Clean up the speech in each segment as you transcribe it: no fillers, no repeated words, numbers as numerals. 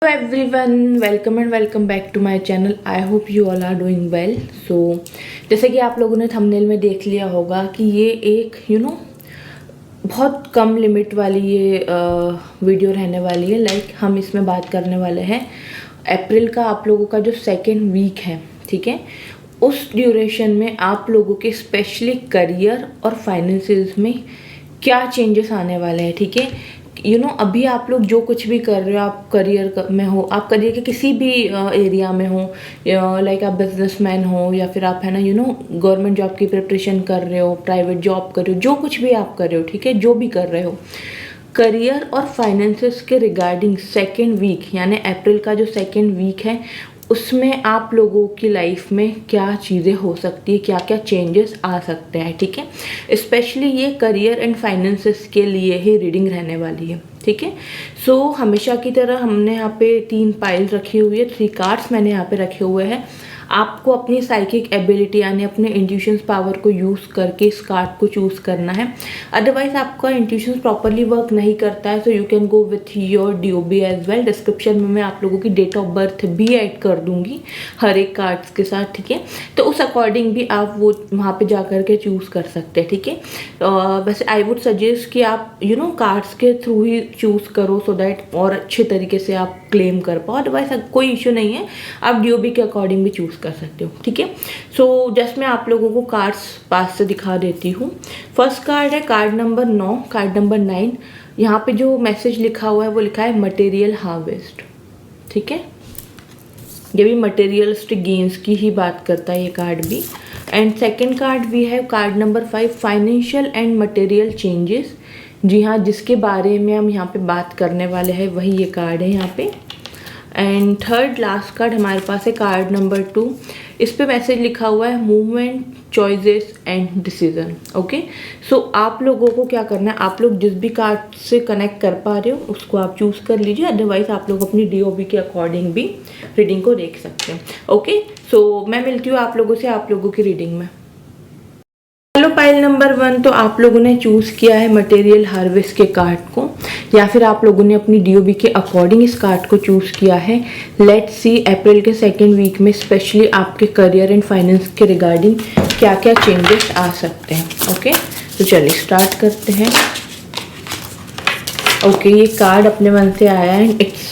Hello everyone, welcome and welcome back to my channel. I hope you all are doing well. So जैसे कि आप लोगों ने thumbnail में देख लिया होगा कि ये एक बहुत कम लिमिट वाली ये वीडियो रहने वाली है. हम इसमें बात करने वाले हैं अप्रैल का आप लोगों का जो सेकेंड वीक है, ठीक है, उस ड्यूरेशन में आप लोगों के स्पेशली करियर और फाइनेंसेस में क्या चेंजेस आने वाले हैं. ठीक है, अभी आप लोग जो कुछ भी कर रहे हो, आप करियर में हो, आप करियर के किसी भी एरिया में हो, आप बिजनेसमैन हो या फिर आप है ना गवर्नमेंट जॉब की प्रिपरेशन कर रहे हो, प्राइवेट जॉब कर रहे हो, जो कुछ भी आप कर रहे हो, ठीक है, जो भी कर रहे हो, करियर और फाइनेंसेस के रिगार्डिंग सेकेंड वीक यानी अप्रैल का जो सेकेंड वीक है उसमें आप लोगों की लाइफ में क्या चीज़ें हो सकती है, क्या क्या चेंजेस आ सकते हैं. ठीक है, स्पेशली ये करियर एंड फाइनेंसेस के लिए ही रीडिंग रहने वाली है. ठीक है, सो हमेशा की तरह हमने यहाँ पे 3 पाइल रखी हुई है, 3 कार्ड्स मैंने यहाँ पे रखे हुए हैं. आपको अपनी साइकिक एबिलिटी यानी अपने इंट्यूशंस पावर को यूज़ करके इस कार्ड को चूज़ करना है. अदरवाइज आपका इंट्यूशंस प्रॉपरली वर्क नहीं करता है, so you can go with your DOB as well. Description में मैं आप लोगों की डेट ऑफ बर्थ भी ऐड कर दूंगी हर एक कार्ड्स के साथ. ठीक है, तो उस अकॉर्डिंग भी आप वो वहाँ पे जा कर के चूज़ कर सकते हैं. ठीक है, वैसे आई वुड सजेस्ट कि आप कार्ड्स के थ्रू ही चूज़ करो सो दैट और अच्छे तरीके से आप क्लेम कर पाओ. अदरवाइज कोई इशू नहीं है, आप DOB के अकॉर्डिंग भी चूज़ कर सकते हो. ठीक है, सो जस्ट मैं आप लोगों को कार्ड्स पास से दिखा देती हूँ. फर्स्ट कार्ड है कार्ड नंबर 9. कार्ड नंबर 9 यहाँ पे जो मैसेज लिखा हुआ है वो लिखा है मटेरियल हार्वेस्ट. ठीक है, ये भी मटेरियलिस्टिक गेन्स की ही बात करता है ये कार्ड भी. एंड सेकेंड कार्ड भी है card number 5 financial and material changes. जी हाँ, जिसके बारे में हम यहाँ पे बात करने वाले हैं वही ये कार्ड है यहाँ पे. एंड थर्ड लास्ट कार्ड हमारे पास है कार्ड नंबर 2. इस पे मैसेज लिखा हुआ है movement, choices and decision. Okay, so आप लोगों को क्या करना है, आप लोग जिस भी कार्ड से कनेक्ट कर पा रहे हो उसको आप चूज़ कर लीजिए. अदरवाइज आप लोग अपनी DOB के अकॉर्डिंग भी रीडिंग को देख सकते हैं. ओके, सो मैं मिलती हूँ आप लोगों से आप लोगों की रीडिंग में. हेलो, पाइल नंबर 1 तो आप लोगों ने चूज़ किया है मटेरियल हार्वेस्ट के कार्ड को, या फिर आप लोगों ने अपनी DOB के अकॉर्डिंग इस कार्ड को चूज़ किया है. लेट्स सी अप्रैल के सेकेंड वीक में स्पेशली आपके करियर एंड फाइनेंस के रिगार्डिंग क्या क्या चेंजेस आ सकते हैं. ओके, तो चलिए स्टार्ट करते हैं. ओके, ये कार्ड अपने मन से आया है. It's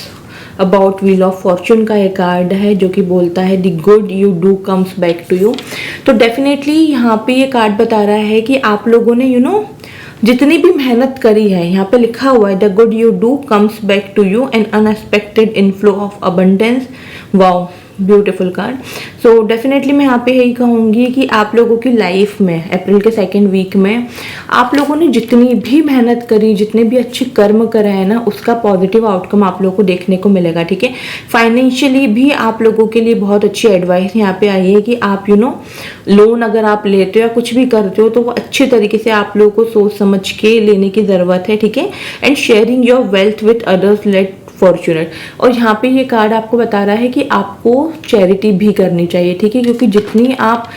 about wheel of fortune का ये कार्ड है जो कि बोलता है the good you do comes back to you. तो डेफिनेटली यहाँ पे ये कार्ड बता रहा है कि आप लोगों ने जितनी भी मेहनत करी है, यहाँ पे लिखा हुआ है the good you do comes back to you an unexpected inflow of abundance. Wow, beautiful card. So definitely मैं यहाँ पे यही कहूँगी कि आप लोगों की लाइफ में अप्रैल के सेकेंड वीक में आप लोगों ने जितनी भी मेहनत करी, जितने भी अच्छे कर्म करे हैं ना, उसका पॉजिटिव आउटकम आप लोगों को देखने को मिलेगा. ठीक है, फाइनेंशियली भी आप लोगों के लिए बहुत अच्छी एडवाइस यहाँ पे आई है कि आप लोन अगर आप लेते हो या कुछ भी करते हो तो वो अच्छे तरीके से आप लोगों को सोच समझ के लेने की ज़रूरत है. ठीक है, and sharing your wealth with others less fortunate. और यहाँ पे ये कार्ड आपको बता रहा है कि आपको चैरिटी भी करनी चाहिए. ठीक है, क्योंकि जितनी आप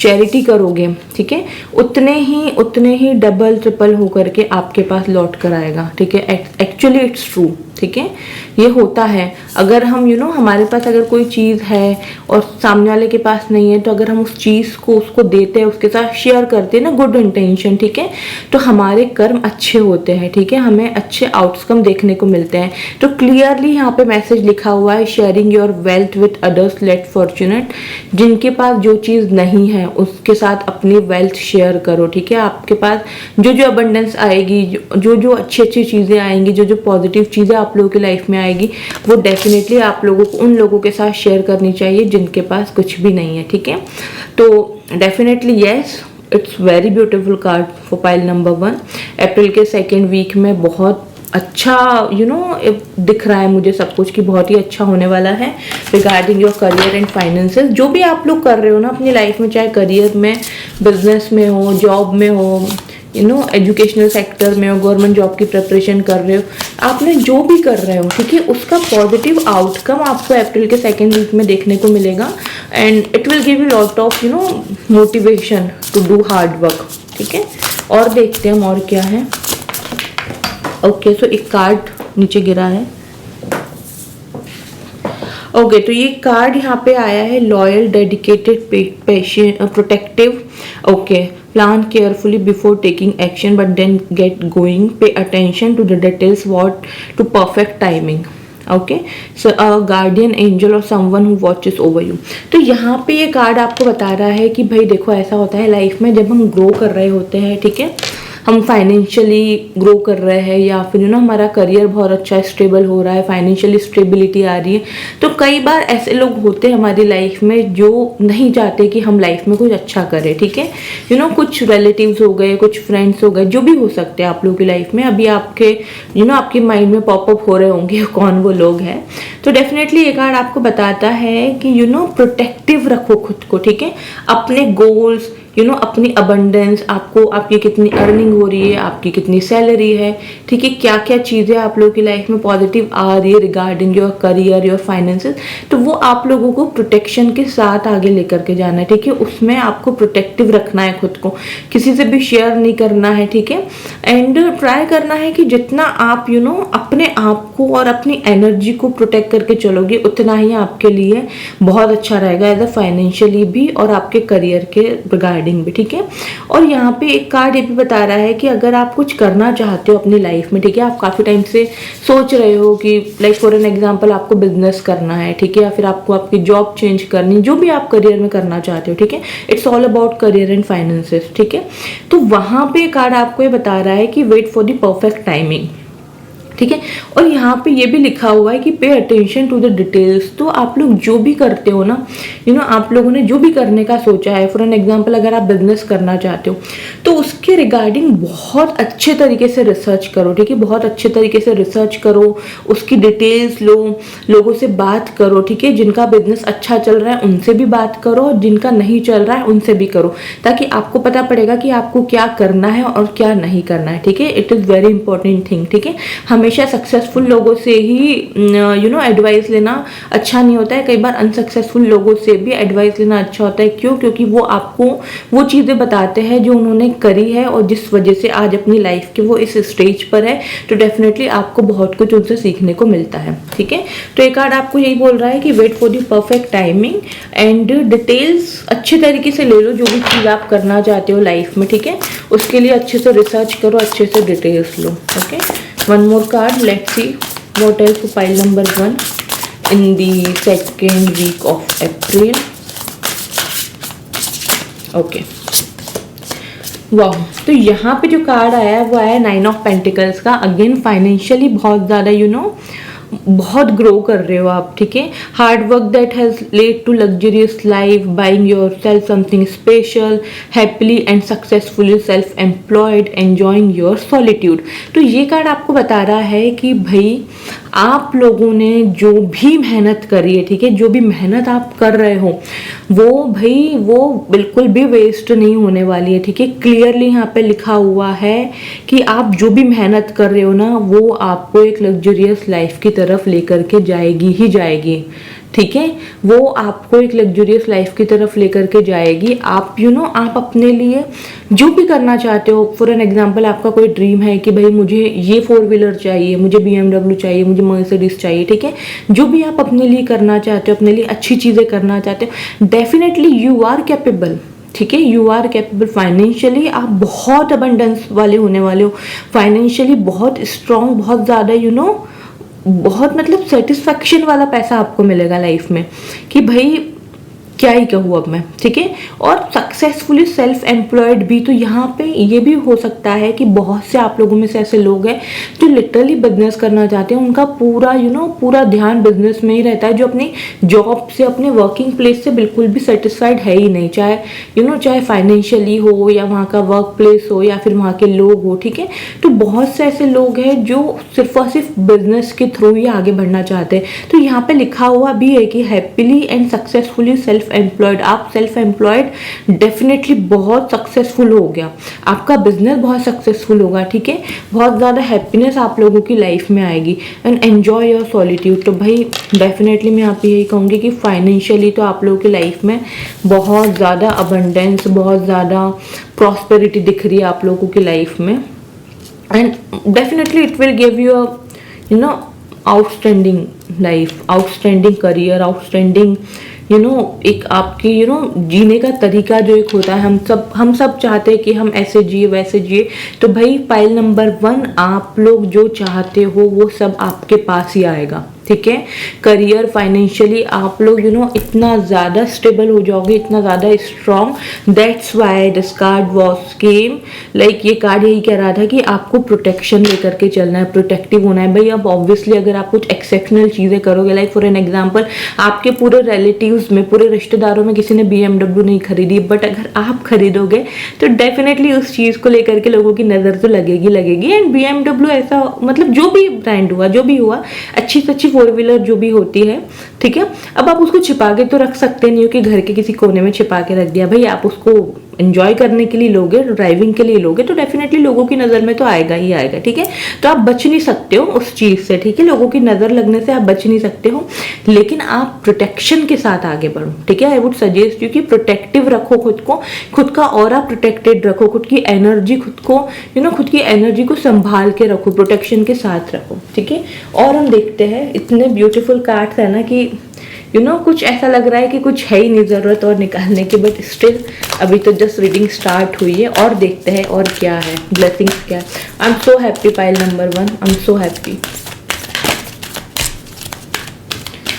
चैरिटी करोगे, ठीक है, उतने ही डबल ट्रिपल होकर के आपके पास लौट कर आएगा. ठीक है, एक्चुअली इट्स ट्रू. ठीक है, ये होता है. अगर हम हमारे पास अगर कोई चीज़ है और सामने वाले के पास नहीं है, तो अगर हम उस चीज़ को उसको देते हैं, उसके साथ शेयर करते हैं ना, गुड इंटेंशन, ठीक है, तो हमारे कर्म अच्छे होते हैं. ठीक है, हमें अच्छे आउटकम देखने को मिलते हैं. तो क्लियरली यहाँ पे मैसेज लिखा हुआ है sharing your wealth with others less fortunate. जिनके पास जो चीज़ नहीं है उसके साथ अपनी वेल्थ शेयर करो. ठीक है, आपके पास जो जो अबंडेंस आएगी, जो जो अच्छी अच्छी चीज़ें आएंगी, जो जो पॉजिटिव चीज़ें आप लोगों की लाइफ में आएगी, वो डेफिनेटली आप लोगों को उन लोगों के साथ शेयर करनी चाहिए जिनके पास कुछ भी नहीं है. ठीक है, तो definitely yes, it's very beautiful card for pile number 1. अप्रैल के सेकेंड वीक में बहुत अच्छा दिख रहा है मुझे सब कुछ कि बहुत ही अच्छा होने वाला है regarding your career and finances. जो भी आप लोग कर रहे हो ना अपनी लाइफ में, चाहे करियर में, बिजनेस में हो, जॉब में हो, एजुकेशनल सेक्टर में हो, गवर्नमेंट जॉब की प्रिपरेशन कर रहे हो, आपने जो भी कर रहे हो, ठीक है, उसका पॉजिटिव आउटकम आपको अप्रैल के सेकेंड वीक में देखने को मिलेगा. And it will give you lot of motivation to do hard work. ठीक है, और देखते हैं हम और क्या है. ओके, सो एक कार्ड नीचे गिरा है. ओके, तो ये कार्ड यहाँ पे आया है loyal, dedicated, patient, protective. Okay, plan carefully before taking action but then get going, pay attention to the details, what to perfect timing. Okay, so a guardian angel और someone who watches over you. तो यहाँ पे ये card आपको बता रहा है कि भाई देखो, ऐसा होता है लाइफ में जब हम ग्रो कर रहे होते हैं, ठीक है, हम फाइनेंशियली ग्रो कर रहे हैं या फिर हमारा करियर बहुत अच्छा स्टेबल हो रहा है, फाइनेंशियली स्टेबिलिटी आ रही है, तो कई बार ऐसे लोग होते हैं हमारी लाइफ में जो नहीं चाहते कि हम लाइफ में कुछ अच्छा करें, ठीक है। कुछ रिलेटिव्स हो गए, कुछ फ्रेंड्स हो गए, जो भी हो सकते हैं आप लोगों की लाइफ में। अभी आपके आपके माइंड में पॉपअप हो रहे होंगे कौन वो लोग हैं। तो डेफिनेटली ये कार्ड आपको बताता है कि प्रोटेक्टिव रखो खुद को, ठीक है, अपने गोल्स, अपनी अबंडेंस, आपको आपकी कितनी अर्निंग हो रही है, आपकी कितनी सैलरी है, ठीक है, क्या क्या चीज़ें आप लोगों की लाइफ में पॉजिटिव आ रही है regarding your career, your finances, तो वो आप लोगों को प्रोटेक्शन के साथ आगे लेकर के जाना है, ठीक है। उसमें आपको प्रोटेक्टिव रखना है खुद को, किसी से भी शेयर नहीं करना है, ठीक है। एंड ट्राई करना है कि जितना आप अपने आप को और अपनी एनर्जी को प्रोटेक्ट करके चलोगे, उतना ही आपके लिए बहुत अच्छा रहेगा, एज अ फाइनेंशियली भी और आपके करियर के रिगार्डिंग भी, ठीक है। और यहाँ पे एक कार्ड ये भी बता रहा है कि अगर आप कुछ करना चाहते हो अपनी लाइफ में, ठीक है, आप काफी टाइम से सोच रहे हो कि लाइक फॉर एन एग्जांपल आपको बिजनेस करना है, ठीक है, या फिर आपको आपकी जॉब चेंज करनी, जो भी आप करियर में करना चाहते हो, ठीक है, it's all about career and finances, ठीक है। तो वहां पे कार्ड आपको ये बता रहा है कि wait for the perfect timing, ठीक है। और यहाँ पे ये भी लिखा हुआ है कि पे अटेंशन टू द डिटेल्स। तो आप लोग जो भी करते हो ना, आप लोगों ने जो भी करने का सोचा है, फॉर एन एग्जांपल अगर आप बिजनेस करना चाहते हो तो उसके रिगार्डिंग बहुत अच्छे तरीके से रिसर्च करो, ठीक है, बहुत अच्छे तरीके से रिसर्च करो, उसकी डिटेल्स लो, लोगों से बात करो, ठीक है, जिनका बिजनेस अच्छा चल रहा है उनसे भी बात करो, और जिनका नहीं चल रहा है उनसे भी करो, ताकि आपको पता पड़ेगा कि आपको क्या करना है और क्या नहीं करना है, ठीक है। It is very important thing, ठीक है। हमेशा सक्सेसफुल लोगों से ही एडवाइस लेना अच्छा नहीं होता है, कई बार अनसक्सेसफुल लोगों से भी एडवाइस लेना अच्छा होता है। क्यों? क्योंकि वो आपको वो चीज़ें बताते हैं जो उन्होंने करी है और जिस वजह से आज अपनी लाइफ के वो इस स्टेज पर है, तो डेफिनेटली आपको बहुत कुछ उनसे सीखने को मिलता है, ठीक है। तो एक कार्ड आपको यही बोल रहा है कि wait for the perfect timing and details अच्छे तरीके से ले लो, जो भी चीज़ आप करना चाहते हो लाइफ में, ठीक है, उसके लिए अच्छे से रिसर्च करो, अच्छे से details low, okay. One more card. Let's see what else for pile number 1 in the second week of April. Okay. वाह, तो यहाँ पे जो कार्ड आया है वो आया 9 ऑफ पेंटिकल्स का। अगेन फाइनेंशियली बहुत ज़्यादा बहुत ग्रो कर रहे हो आप, ठीक है। Hard work that has led to luxurious life, buying yourself something special, happily and successfully self employed, enjoying your solitude. तो ये कार्ड आपको बता रहा है कि भाई आप लोगों ने जो भी मेहनत करी है, ठीक है, जो भी मेहनत आप कर रहे हो वो बिल्कुल भी वेस्ट नहीं होने वाली है, ठीक है। क्लियरली यहाँ पे लिखा हुआ है कि आप जो भी मेहनत कर रहे हो ना, वो आपको एक लग्जरियस लाइफ की तरफ लेकर के जाएगी ही जाएगी, ठीक है। वो आपको एक लग्जरियस लाइफ की तरफ लेकर के जाएगी। आप आप अपने लिए जो भी करना चाहते हो, फॉर एन एग्जांपल आपका कोई ड्रीम है कि भाई मुझे ये 4 व्हीलर चाहिए, मुझे BMW चाहिए, मुझे मर्सिडीज चाहिए, ठीक है, जो भी आप अपने लिए करना चाहते हो, अपने लिए अच्छी चीज़ें करना चाहते हो, डेफिनेटली यू आर कैपेबल, ठीक है, यू आर कैपेबल। फाइनेंशियली आप बहुत अबंडेंस वाले होने वाले हो, फाइनेंशियली बहुत स्ट्रांग, बहुत ज़्यादा बहुत मतलब सेटिस्फैक्शन वाला पैसा आपको मिलेगा लाइफ में कि भाई क्या ही कहूँ अब मैं, ठीक है। और सक्सेसफुली सेल्फ एम्प्लॉयड भी, तो यहाँ पे ये भी हो सकता है कि बहुत से आप लोगों में से ऐसे लोग हैं जो लिटरली बिजनेस करना चाहते हैं, उनका पूरा पूरा ध्यान बिजनेस में ही रहता है, जो अपनी जॉब से, अपने वर्किंग प्लेस से बिल्कुल भी सेटिस्फाइड है ही नहीं, चाहे चाहे फाइनेंशियली हो या वहाँ का वर्क प्लेस हो या फिर वहाँ के लोग हो, ठीक है। तो बहुत से ऐसे लोग हैं जो सिर्फ और सिर्फ बिजनेस के थ्रू ही आगे बढ़ना चाहते हैं। तो यहाँ पे लिखा हुआ भी है कि happily and successfully self employed, आप सेल्फ एम्प्लॉयड डेफिनेटली बहुत सक्सेसफुल हो गया, आपका बिजनेस बहुत सक्सेसफुल होगा, ठीक है। बहुत ज़्यादा हैप्पीनेस आप लोगों की लाइफ में आएगी एंड एन्जॉय योर सॉलिट्यूड। तो भाई डेफिनेटली मैं आप यही कहूँगी कि फाइनेंशियली तो आप लोगों की लाइफ में बहुत ज़्यादा अबंडेंस, बहुत ज़्यादा प्रॉस्पेरिटी दिख रही है आप लोगों की लाइफ में, and definitely it will give you outstanding life, outstanding career, outstanding एक आपकी जीने का तरीका जो एक होता है, हम सब चाहते हैं कि हम ऐसे जिए वैसे जिए। तो भाई पाइल नंबर 1, आप लोग जो चाहते हो वो सब आपके पास ही आएगा, ठीक है। करियर, फाइनेंशियली आप लोग इतना ज़्यादा स्टेबल हो जाओगे, इतना ज़्यादा strong. That's why this card was came like, ये कार्ड यही कह रहा था कि आपको प्रोटेक्शन लेकर के चलना है, प्रोटेक्टिव होना है भाई। अब ऑब्वियसली अगर आप कुछ एक्सेप्शनल चीज़ें करोगे, लाइक फॉर एन एग्जाम्पल आपके पूरे रिलेटिव्स में, पूरे रिश्तेदारों में किसी ने BMW नहीं खरीदी, बट अगर आप खरीदोगे तो डेफिनेटली उस चीज़ को लेकर के लोगों की नज़र तो लगेगी। एंड BMW ऐसा मतलब जो भी ब्रांड हुआ, जो भी हुआ, अच्छी से अच्छी 4 व्हीलर जो भी होती है, ठीक है। अब आप उसको छिपा के तो रख सकते नहीं हो कि घर के किसी कोने में छिपा के रख दिया। भाई आप उसको एंजॉय करने के लिए लोगे, ड्राइविंग के लिए लोगे, तो डेफिनेटली लोगों की नज़र में तो आएगा ही आएगा, ठीक है। तो आप बच नहीं सकते हो उस चीज़ से, ठीक है। लोगों की नज़र लगने से आप बच नहीं सकते हो, लेकिन आप प्रोटेक्शन के साथ आगे बढ़ो, ठीक है। आई वुड सजेस्ट यू कि प्रोटेक्टिव रखो खुद को, खुद का ऑरा प्रोटेक्टेड रखो, खुद की एनर्जी खुद को खुद की एनर्जी को संभाल के रखो, प्रोटेक्शन के साथ रखो, ठीक है। और हम देखते हैं इतने ब्यूटीफुल कार्ड्स है ना कि कुछ ऐसा लग रहा है कि कुछ है ही नहीं ज़रूरत और निकालने की, बट स्टिल अभी तो जस्ट रीडिंग स्टार्ट हुई है। और देखते हैं और क्या है, ब्लेसिंग्स क्या है। I am so happy pile number 1, I am so happy.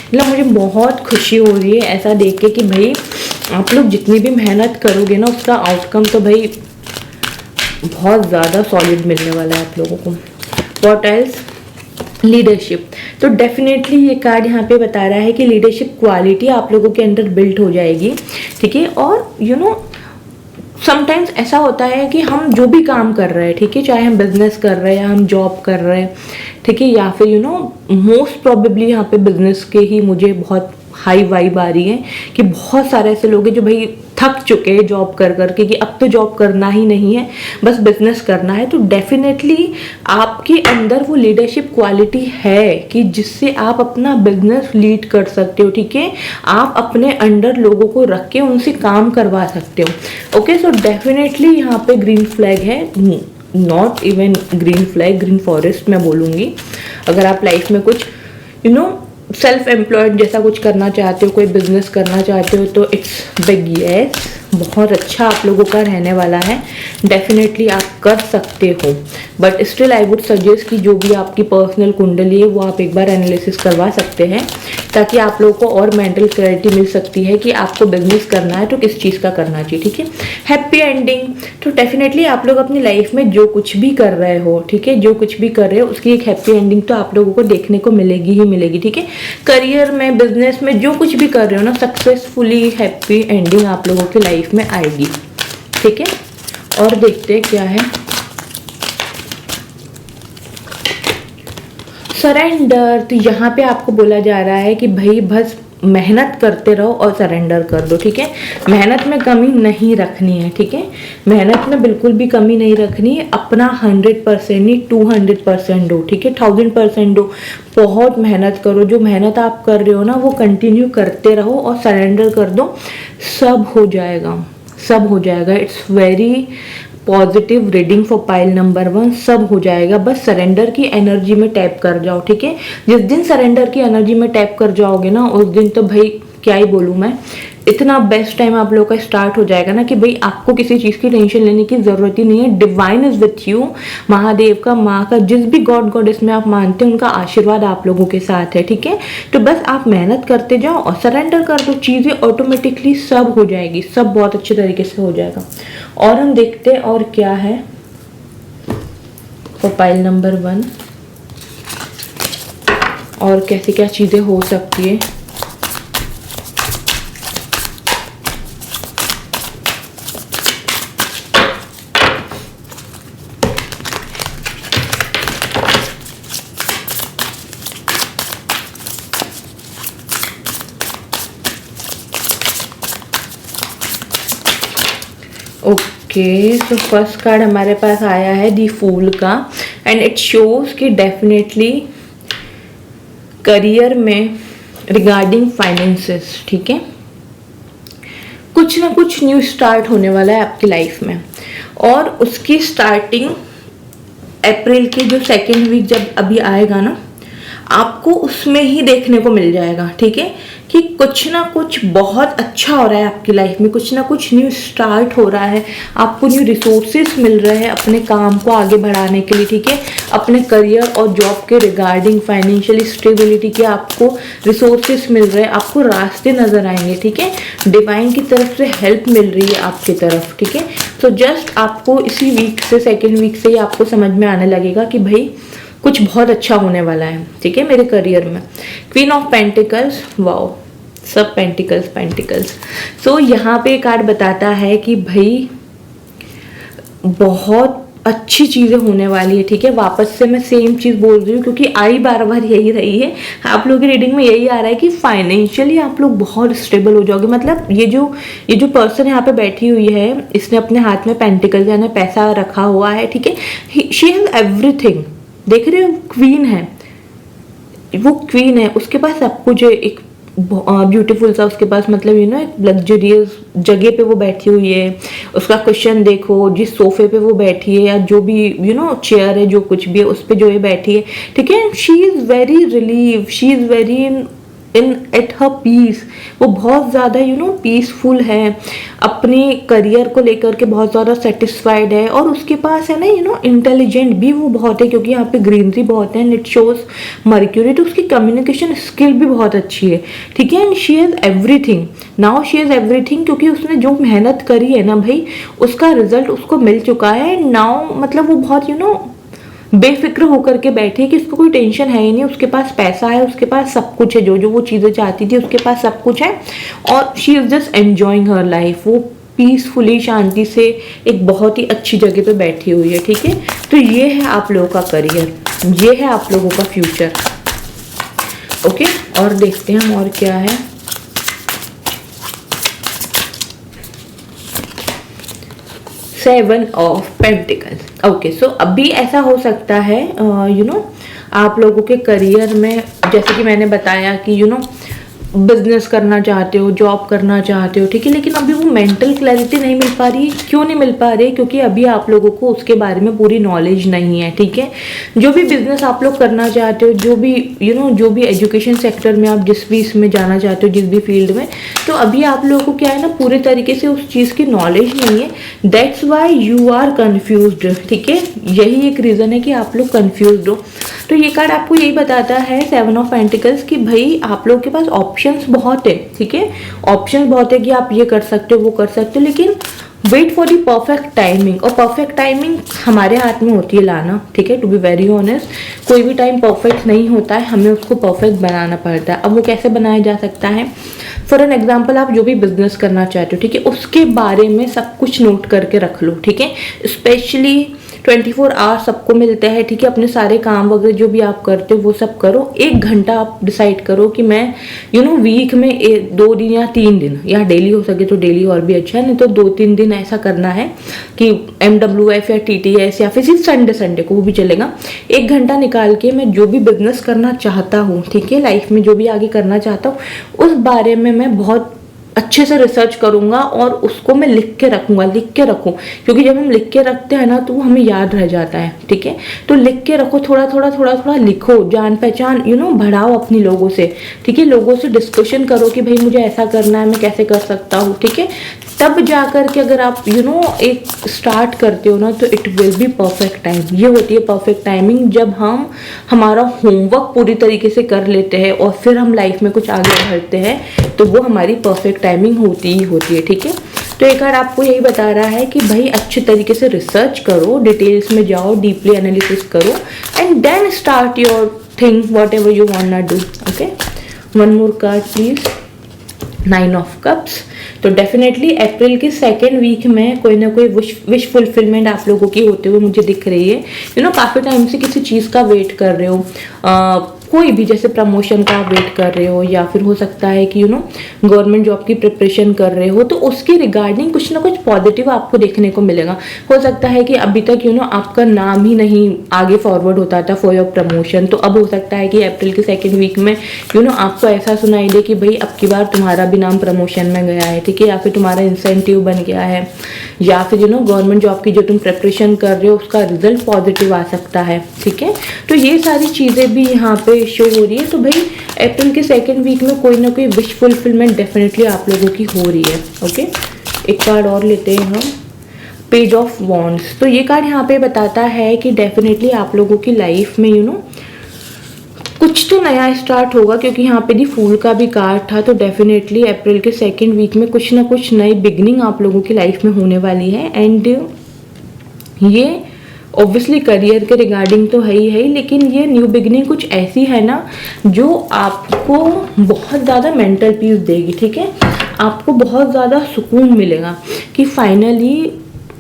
मतलब मुझे बहुत खुशी हो रही है ऐसा देख के कि भाई आप लोग जितनी भी मेहनत करोगे ना, उसका आउटकम तो भाई बहुत ज़्यादा सॉलिड मिलने वाला है आप लोगों को। What else, leadership. तो डेफिनेटली ये कार्ड यहाँ पे बता रहा है कि लीडरशिप क्वालिटी आप लोगों के अंदर बिल्ड हो जाएगी, ठीक है। और समटाइम्स ऐसा होता है कि हम जो भी काम कर रहे हैं, ठीक है, चाहे हम बिजनेस कर रहे हैं या हम जॉब कर रहे हैं, ठीक है, या फिर मोस्ट प्रोबेबली यहाँ पे बिजनेस के ही मुझे बहुत हाई वाइब आ रही है कि बहुत सारे ऐसे लोग हैं जो भाई थक चुके हैं जॉब कर करके कि अब तो जॉब करना ही नहीं है, बस बिजनेस करना है। तो डेफिनेटली आपके अंदर वो लीडरशिप क्वालिटी है कि जिससे आप अपना बिजनेस लीड कर सकते हो, ठीक है। आप अपने अंडर लोगों को रख के उनसे काम करवा सकते हो। ओके, सो डेफिनेटली यहाँ पे ग्रीन फ्लैग है, not even green flag, green forest मैं बोलूँगी। अगर आप लाइफ में कुछ सेल्फ एम्प्लॉयड जैसा कुछ करना चाहते हो, कोई बिजनेस करना चाहते हो, तो इट्स बिग येस, बहुत अच्छा आप लोगों का रहने वाला है। डेफिनेटली आप कर सकते हो, but still I would suggest कि जो भी आपकी पर्सनल कुंडली है वो आप एक बार एनालिसिस करवा सकते हैं, ताकि आप लोगों को और मेंटल क्लैरिटी मिल सकती है कि आपको बिजनेस करना है तो किस चीज़ का करना चाहिए, ठीक है। हैप्पी एंडिंग, तो डेफिनेटली आप लोग अपनी लाइफ में जो कुछ भी कर रहे हो, ठीक है, जो कुछ भी कर रहे हो उसकी एक हैप्पी एंडिंग तो आप लोगों को देखने को मिलेगी ही मिलेगी, ठीक है। करियर में, बिजनेस में जो कुछ भी कर रहे हो ना, सक्सेसफुली हैप्पी एंडिंग आप लोगों की लाइफ में आएगी, ठीक है। और देखते हैं क्या है। सरेंडर, तो यहाँ पे आपको बोला जा रहा है कि भाई बस मेहनत करते रहो और सरेंडर कर दो, ठीक है। मेहनत में कमी नहीं रखनी है, ठीक है। मेहनत में बिल्कुल भी कमी नहीं रखनी है। अपना 100% नहीं 200% दो, ठीक है, 1000% दो। बहुत मेहनत करो, जो मेहनत आप कर रहे हो ना वो कंटिन्यू करते रहो और सरेंडर कर दो, सब हो जाएगा, सब हो जाएगा। It's very positive reading for pile number 1, सब हो जाएगा। बस सरेंडर की एनर्जी में टैप कर जाओ, ठीक है। जिस दिन सरेंडर की एनर्जी में टैप कर जाओगे ना, उस दिन तो भाई क्या ही बोलूँ मैं, इतना बेस्ट टाइम आप लोगों का स्टार्ट हो जाएगा ना कि भाई आपको किसी चीज़ की टेंशन लेने की ज़रूरत ही नहीं है। Divine is with you, Mahadev का, माँ का, जिस भी गॉड गॉडेस में आप मानते हैं उनका आशीर्वाद आप लोगों के साथ है, ठीक है। तो बस आप मेहनत करते जाओ और सरेंडर कर दो, चीज़ें ऑटोमेटिकली सब हो जाएगी, सब बहुत अच्छे तरीके से हो जाएगा। और हम देखते हैं और क्या है फॉर पाइल नंबर 1, और कैसे क्या चीज़ें हो सकती है। ओके, तो फर्स्ट कार्ड हमारे पास आया है दी फूल का, एंड इट शोज कि डेफिनेटली करियर में रिगार्डिंग फाइनेंसेस, ठीक है, कुछ ना कुछ न्यू स्टार्ट होने वाला है आपकी लाइफ में। और उसकी स्टार्टिंग अप्रैल के जो 2nd वीक जब अभी आएगा ना, आप आपको उसमें ही देखने को मिल जाएगा, ठीक है, कि कुछ ना कुछ बहुत अच्छा हो रहा है आपकी लाइफ में, कुछ ना कुछ न्यू स्टार्ट हो रहा है, आपको न्यू रिसोर्सेस मिल रहे हैं अपने काम को आगे बढ़ाने के लिए, ठीक है, अपने करियर और जॉब के रिगार्डिंग फाइनेंशियली स्टेबिलिटी के आपको रिसोर्सेस मिल रहे हैं, आपको रास्ते नजर आएंगे, ठीक है, डिवाइन की तरफ से हेल्प मिल रही है आपकी तरफ, ठीक है। तो जस्ट आपको इसी वीक से, सेकेंड वीक से ही आपको समझ में आने लगेगा कि भाई कुछ बहुत अच्छा होने वाला है, ठीक है, मेरे करियर में। क्वीन ऑफ पेंटिकल्स, वाओ, सब पेंटिकल्स। सो यहाँ पे कार्ड बताता है कि भाई बहुत अच्छी चीज़ें होने वाली है, ठीक है। वापस से मैं सेम चीज़ बोल रही हूँ क्योंकि आई बार बार यही रही है, आप लोगों की रीडिंग में यही आ रहा है कि फाइनेंशियली आप लोग बहुत स्टेबल हो जाओगे। मतलब ये जो पर्सन यहाँ पे बैठी हुई है, इसने अपने हाथ में पेंटिकल यानी पैसा रखा हुआ है, ठीक है। शी हैज एवरीथिंग, देख रहे हो, क्वीन है, वो क्वीन है, उसके पास सब कुछ है, एक ब्यूटीफुल सा उसके पास, मतलब यू नो एक लग्जरियस जगह पे वो बैठी हुई है। उसका क्वेश्चन देखो, जिस सोफे पे वो बैठी है या जो भी यू नो चेयर है, जो कुछ भी है उस पे जो है बैठी है, ठीक है। She is very relieve, she is very in at her peace, वो बहुत ज़्यादा यू नो पीसफुल है, अपने करियर को लेकर के बहुत ज़्यादा सेटिस्फाइड है, और उसके पास है ना यू नो इंटेलिजेंट भी वो बहुत है, क्योंकि यहाँ पे ग्रीनरी बहुत है, इट शोज मर्क्यूरी, तो उसकी कम्युनिकेशन स्किल भी बहुत अच्छी है, ठीक है। And she has everything, now she has everything, क्योंकि उसने जो मेहनत करी है ना भाई, उसका रिजल्ट उसको मिल चुका है। एंड नाउ मतलब वो बहुत यू नो बेफिक्र होकर के बैठी है कि उसको कोई टेंशन है ही नहीं, उसके पास पैसा है, उसके पास सब कुछ है, जो जो वो चीज़ें चाहती थी उसके पास सब कुछ है, और she is just enjoying her life, वो पीसफुली शांति से एक बहुत ही अच्छी जगह पे बैठी हुई है, ठीक है। तो ये है आप लोगों का करियर, ये है आप लोगों का फ्यूचर, ओके। और देखते हैं हम और क्या है। Seven of pentacles, okay. So अभी ऐसा हो सकता है यू नो आप लोगों के करियर में, जैसे कि मैंने बताया कि यू नो बिजनेस करना चाहते हो, जॉब करना चाहते हो, ठीक है, लेकिन अभी वो मेंटल क्लैरिटी नहीं मिल पा रही। क्यों नहीं मिल पा रही? क्योंकि अभी आप लोगों को उसके बारे में पूरी नॉलेज नहीं है, ठीक है। जो भी बिजनेस आप लोग करना चाहते हो, जो भी यू नो जो भी एजुकेशन सेक्टर में आप जिस भी इसमें जाना चाहते हो, जिस भी फील्ड में, तो अभी आप लोगों को क्या है ना पूरे तरीके से उस चीज़ की नॉलेज नहीं है। That's why you are confused, ठीक है, यही एक रीज़न है कि आप लोग कन्फ्यूज्ड हो। तो ये कार्ड आपको यही बताता है, सेवन ऑफ पेंटिकल्स, कि भाई आप लोगों के पास ऑप्शंस बहुत है, ठीक है, ऑप्शंस बहुत है कि आप ये कर सकते हो, वो कर सकते हो, लेकिन wait for the perfect timing. और परफेक्ट टाइमिंग हमारे हाथ में होती है लाना, ठीक है, टू बी वेरी ऑनेस्ट। कोई भी टाइम परफेक्ट नहीं होता है, हमें उसको परफेक्ट बनाना पड़ता है। अब वो कैसे बनाया जा सकता है? फॉर एन एग्जाम्पल, आप जो भी बिजनेस करना चाहते हो, ठीक है, उसके बारे में सब कुछ नोट करके रख लो, ठीक है। स्पेशली 24 आवर्स सबको मिलते हैं, ठीक है, अपने सारे काम वगैरह जो भी आप करते हो वो सब करो। 1 घंटा आप डिसाइड करो कि मैं यू नो वीक में 2 दिन या 3 दिन, या डेली हो सके तो डेली और भी अच्छा है, नहीं तो 2-3 दिन ऐसा करना है कि MWF या TTS या फिर सिर्फ संडे को, वो भी चलेगा। 1 घंटा निकाल के मैं जो भी बिजनेस करना चाहता हूँ, ठीक है, लाइफ में जो भी आगे करना चाहता हूँ, उस बारे में मैं बहुत अच्छे से रिसर्च करूंगा और उसको मैं लिख के रखूंगा, लिख के रखूं, क्योंकि जब हम लिख के रखते हैं ना तो वो हमें याद रह जाता है, ठीक है। तो लिख के रखो, थोड़ा थोड़ा लिखो, जान पहचान यू नो बढ़ाओ अपनी लोगों से, ठीक है, लोगों से डिस्कशन करो कि भाई मुझे ऐसा करना है, मैं कैसे कर सकता हूँ, ठीक है। तब जाकर के अगर आप यू नो एक स्टार्ट करते हो ना, तो it will be perfect time. ये होती है परफेक्ट टाइमिंग, जब हम हमारा होमवर्क पूरी तरीके से कर लेते हैं और फिर हम लाइफ में कुछ आगे बढ़ते हैं, तो वो हमारी परफेक्ट टाइमिंग होती ही होती है, ठीक है। तो एक बार आपको यही बता रहा है कि भाई अच्छे तरीके से रिसर्च करो, डिटेल्स में जाओ, डीपली एनालिसिस करो, and then start your thing whatever you want to do, okay. One more card please, 9 of cups. तो डेफिनेटली अप्रैल के सेकेंड वीक में कोई ना कोई विश फुलफिलमेंट आप लोगों की होते हुए मुझे दिख रही है। यू नो काफ़ी टाइम से किसी चीज़ का वेट कर रहे हो, कोई भी, जैसे प्रमोशन का वेट कर रहे हो, या फिर हो सकता है कि यू नो गवर्नमेंट जॉब की प्रिपरेशन कर रहे हो, तो उसके रिगार्डिंग कुछ ना कुछ पॉजिटिव आपको देखने को मिलेगा। हो सकता है कि अभी तक यू नो आपका नाम ही नहीं आगे फॉरवर्ड होता था फॉर योर प्रमोशन, तो अब हो सकता है कि अप्रैल के सेकेंड वीक में यू नो आपको ऐसा सुनाई दे कि भाई अब की बार तुम्हारा भी नाम प्रमोशन में गया है, ठीक है, या फिर तुम्हारा इंसेंटिव बन गया है, या फिर यू नो गवर्नमेंट जॉब की जो तुम प्रिपरेशन कर रहे हो उसका रिजल्ट पॉजिटिव आ सकता है, ठीक है। तो ये सारी चीज़ें भी यहाँ पे शो हो रही है, तो भाई अप्रैल के सेकेंड वीक में कोई ना कोई विश फुलफिलमेंट डेफिनेटली आप लोगों की हो रही है। ओके, एक कार्ड और लेते हैं हम, पेज ऑफ वॉन्ड्स। तो ये कार्ड यहाँ पे बताता है कि डेफिनेटली आप लोगों की लाइफ में कुछ तो नया स्टार्ट होगा, क्योंकि यहाँ पे दी फूल का भी कार्ड था। तो डेफिनेटली अप्रैल के सेकेंड वीक में कुछ ना कुछ नई बिगनिंग आप लोगों की लाइफ में होने वाली है। एंड ये ऑब्वियसली करियर के रिगार्डिंग तो है ही, लेकिन ये न्यू बिगनिंग कुछ ऐसी है ना जो आपको बहुत ज़्यादा मेंटल पीस देगी। ठीक है, आपको बहुत ज़्यादा सुकून मिलेगा कि फाइनली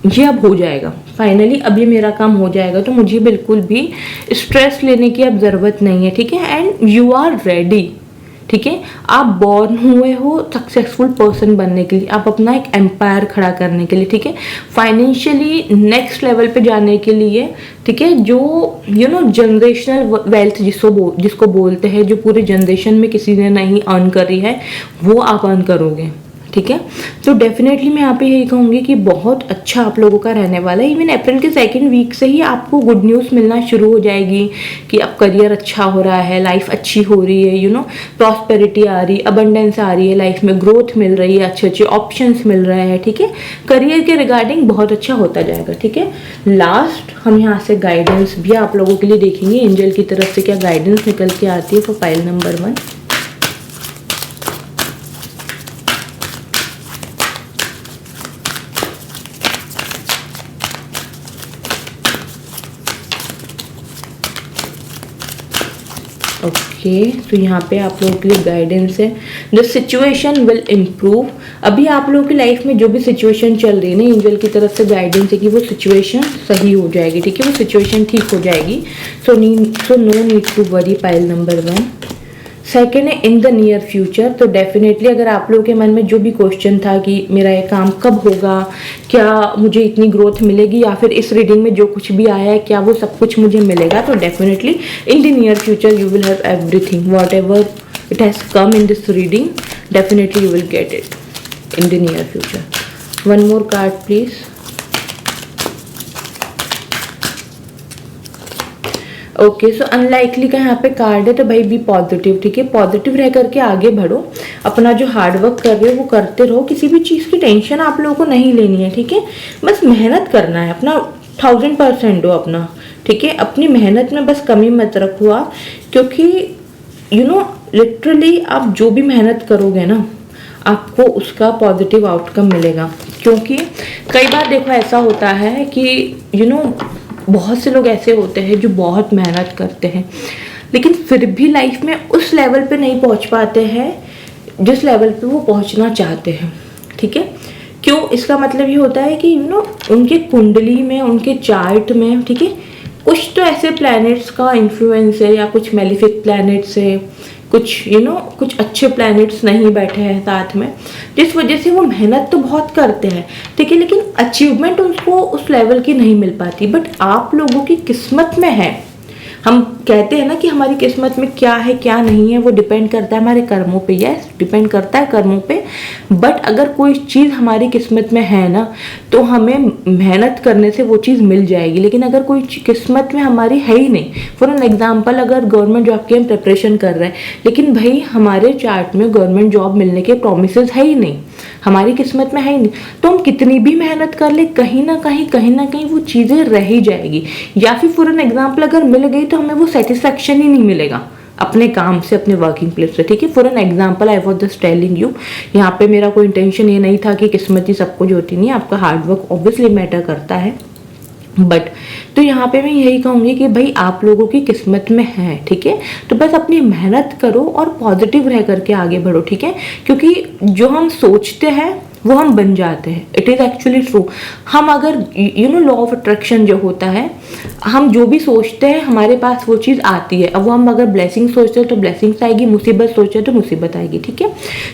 ये अब हो जाएगा, फाइनली अब ये मेरा काम हो जाएगा, तो मुझे बिल्कुल भी स्ट्रेस लेने की अब ज़रूरत नहीं है। ठीक है, एंड यू आर रेडी। ठीक है, आप बॉर्न हुए हो सक्सेसफुल पर्सन बनने के लिए, आप अपना एक एम्पायर खड़ा करने के लिए। ठीक है, फाइनेंशियली नेक्स्ट लेवल पे जाने के लिए। ठीक है, जो जनरेशनल वेल्थ जिसको बोलते हैं, जो पूरे जनरेशन में किसी ने नहीं अर्न करी है, वो आप अर्न करोगे। ठीक है, तो डेफिनेटली मैं यहाँ पे यही कहूँगी कि बहुत अच्छा आप लोगों का रहने वाला है। इवन अप्रैल के सेकेंड वीक से ही आपको गुड न्यूज़ मिलना शुरू हो जाएगी कि अब करियर अच्छा हो रहा है, लाइफ अच्छी हो रही है, प्रॉस्पेरिटी आ रही, अबंडेंस आ रही है, लाइफ में ग्रोथ मिल रही है, अच्छे अच्छे ऑप्शंस मिल रहे हैं। ठीक है, करियर के रिगार्डिंग बहुत अच्छा होता जाएगा। ठीक है, लास्ट हम यहाँ से गाइडेंस भी आप लोगों के लिए देखेंगे, एंजल की तरफ से क्या गाइडेंस निकल के आती है फॉर पाइल नंबर 1। ओके, तो यहाँ पे आप लोगों के लिए गाइडेंस है, द सिचुएशन विल इम्प्रूव। अभी आप लोगों की लाइफ में जो भी सिचुएशन चल रही है ना, एंजल की तरफ से गाइडेंस है कि वो सिचुएशन सही हो जाएगी। ठीक है, वो सिचुएशन ठीक हो जाएगी। So no need to worry, pile number 1। Second है इन द नियर फ्यूचर। तो डेफिनेटली अगर आप लोगों के मन में जो भी क्वेश्चन था कि मेरा ये काम कब होगा, क्या मुझे इतनी ग्रोथ मिलेगी, या फिर इस रीडिंग में जो कुछ भी आया है क्या वो सब कुछ मुझे मिलेगा, तो definitely in the near future you will have everything, what ever it has come in this reading, definitely you will get it in the near future. One more card please. Okay, so unlikely का यहाँ पे card है, तो भाई B positive. ठीक है, positive रह करके आगे बढ़ो, अपना जो हार्ड वर्क कर रहे हो वो करते रहो, किसी भी चीज़ की टेंशन आप लोगों को नहीं लेनी है। ठीक है, बस मेहनत करना है, अपना 1000% दो अपना। ठीक है, अपनी मेहनत में बस कमी मत रखो आप, क्योंकि लिटरली आप जो भी मेहनत करोगे ना आपको उसका पॉजिटिव आउटकम मिलेगा। क्योंकि कई बार देखो ऐसा होता है कि बहुत से लोग ऐसे होते हैं जो बहुत मेहनत करते हैं, लेकिन फिर भी लाइफ में उस लेवल पे नहीं पहुंच पाते हैं जिस लेवल पे वो पहुंचना चाहते हैं। ठीक है, क्यों? इसका मतलब ये होता है कि उनके कुंडली में, उनके चार्ट में, ठीक है, कुछ तो ऐसे प्लैनेट्स का इन्फ्लुएंस है, या कुछ मेलिफिक प्लैनेट्स है, कुछ कुछ अच्छे प्लैनेट्स नहीं बैठे हैं साथ में, जिस वजह से वो मेहनत तो बहुत करते हैं। ठीक है, लेकिन अचीवमेंट उनको उस लेवल की नहीं मिल पाती। बट आप लोगों की किस्मत में है। हम कहते हैं ना कि हमारी किस्मत में क्या है क्या नहीं है, वो डिपेंड करता है हमारे कर्मों पे। यस, डिपेंड करता है कर्मों पे। बट अगर कोई चीज़ हमारी किस्मत में है ना, तो हमें मेहनत करने से वो चीज़ मिल जाएगी। लेकिन अगर कोई किस्मत में हमारी है ही नहीं, फॉर एन एग्जाम्पल अगर गवर्नमेंट जॉब की हम प्रिपरेशन कर रहे हैं, लेकिन भाई हमारे चार्ट में गवर्नमेंट जॉब मिलने के प्रोमिसेस है ही नहीं, हमारी किस्मत में है ही नहीं, तो हम कितनी भी मेहनत कर ले, कहीं ना कहीं वो चीज़ें रह ही जाएगी। या फिर फॉर एन एग्जाम्पल अगर मिल गई तो हमें वो सेटिस्फैक्शन ही नहीं मिलेगा अपने काम से, अपने वर्किंग प्लेस से। ठीक है, for an example I was just telling you, यहाँ पे मेरा कोई इंटेंशन ये नहीं था कि किस्मत ही सब कुछ होती नहीं, आपका हार्डवर्क ऑब्वियसली मैटर करता है। बट तो यहाँ पे मैं यही कहूँगी कि भाई आप लोगों की किस्मत में है। ठीक है, तो बस अपनी मेहनत करो और पॉजिटिव रह करके आगे बढ़ो। ठीक है, क्योंकि जो हम सोचते हैं वो हम बन जाते हैं। It is actually true. हम अगर लॉ ऑफ अट्रैक्शन जो होता है, हम जो भी सोचते हैं हमारे पास वो चीज़ आती है। अब वो हम अगर ब्लेसिंग सोचते हैं तो ब्लेसिंग्स आएगी, मुसीबत सोचते हैं तो मुसीबत आएगी। ठीक है,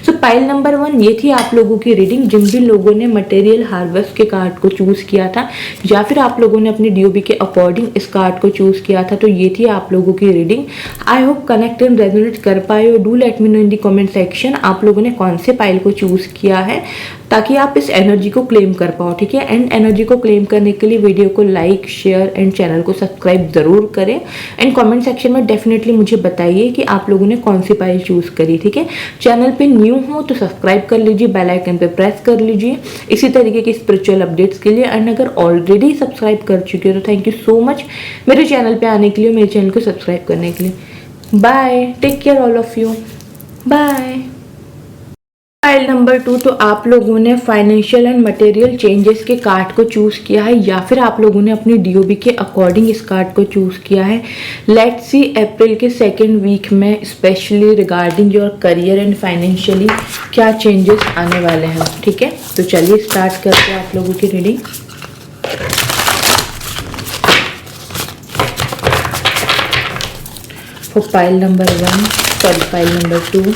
सो पाइल नंबर 1 ये थी आप लोगों की रीडिंग। जिन भी लोगों ने मटेरियल हार्वेस्ट के कार्ड को चूज़ किया था, या फिर आप लोगों ने अपनी DOB के अकॉर्डिंग इस कार्ड को चूज़ किया था, तो ये थी आप लोगों की reading. I hope connect and resonate कर पाए हो। Do let me know in the comment section आप लोगों ने कौन से पाइल को चूज़ किया है। ताकि आप इस एनर्जी को क्लेम कर पाओ, ठीक है। एंड एनर्जी को क्लेम करने के लिए वीडियो को लाइक, शेयर एंड चैनल को सब्सक्राइब ज़रूर करें। एंड कमेंट सेक्शन में डेफिनेटली मुझे बताइए कि आप लोगों ने कौन सी पाइल चूज़ करी, ठीक है। चैनल पे न्यू हो तो सब्सक्राइब कर लीजिए, बेल आइकन पे प्रेस कर लीजिए इसी तरीके की स्पिरिचुअल अपडेट्स के लिए। एंड अगर ऑलरेडी सब्सक्राइब कर चुके हो तो थैंक यू सो मच मेरे चैनल पे आने के लिए, मेरे चैनल को सब्सक्राइब करने के लिए। Bye, take care all of you, bye. File number 2, तो आप लोगों ने फाइनेंशियल एंड मटेरियल चेंजेस के कार्ड को चूज़ किया है या फिर आप लोगों ने अपनी डीओबी के अकॉर्डिंग इस कार्ड को चूज़ किया है। लेट्स सी अप्रैल के सेकेंड वीक में specially regarding your career and financially क्या चेंजेस आने वाले हैं, ठीक है। तो चलिए स्टार्ट करते हैं आप लोगों की reading. For file number 1, sorry file number 2,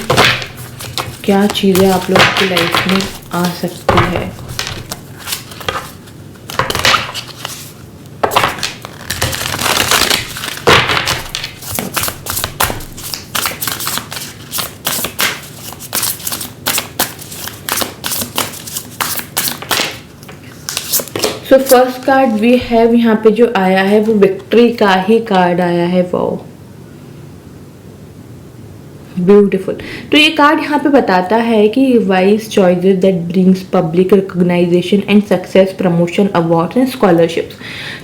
क्या चीज़ें आप लोगों की लाइफ में आ सकती है। So first card we have, यहाँ पे जो आया है वो विक्ट्री का ही कार्ड आया है। वो ब्यूटीफुल। तो ये कार्ड यहाँ पे बताता है कि wise choices that brings public recognisation and success, promotion, awards and scholarships.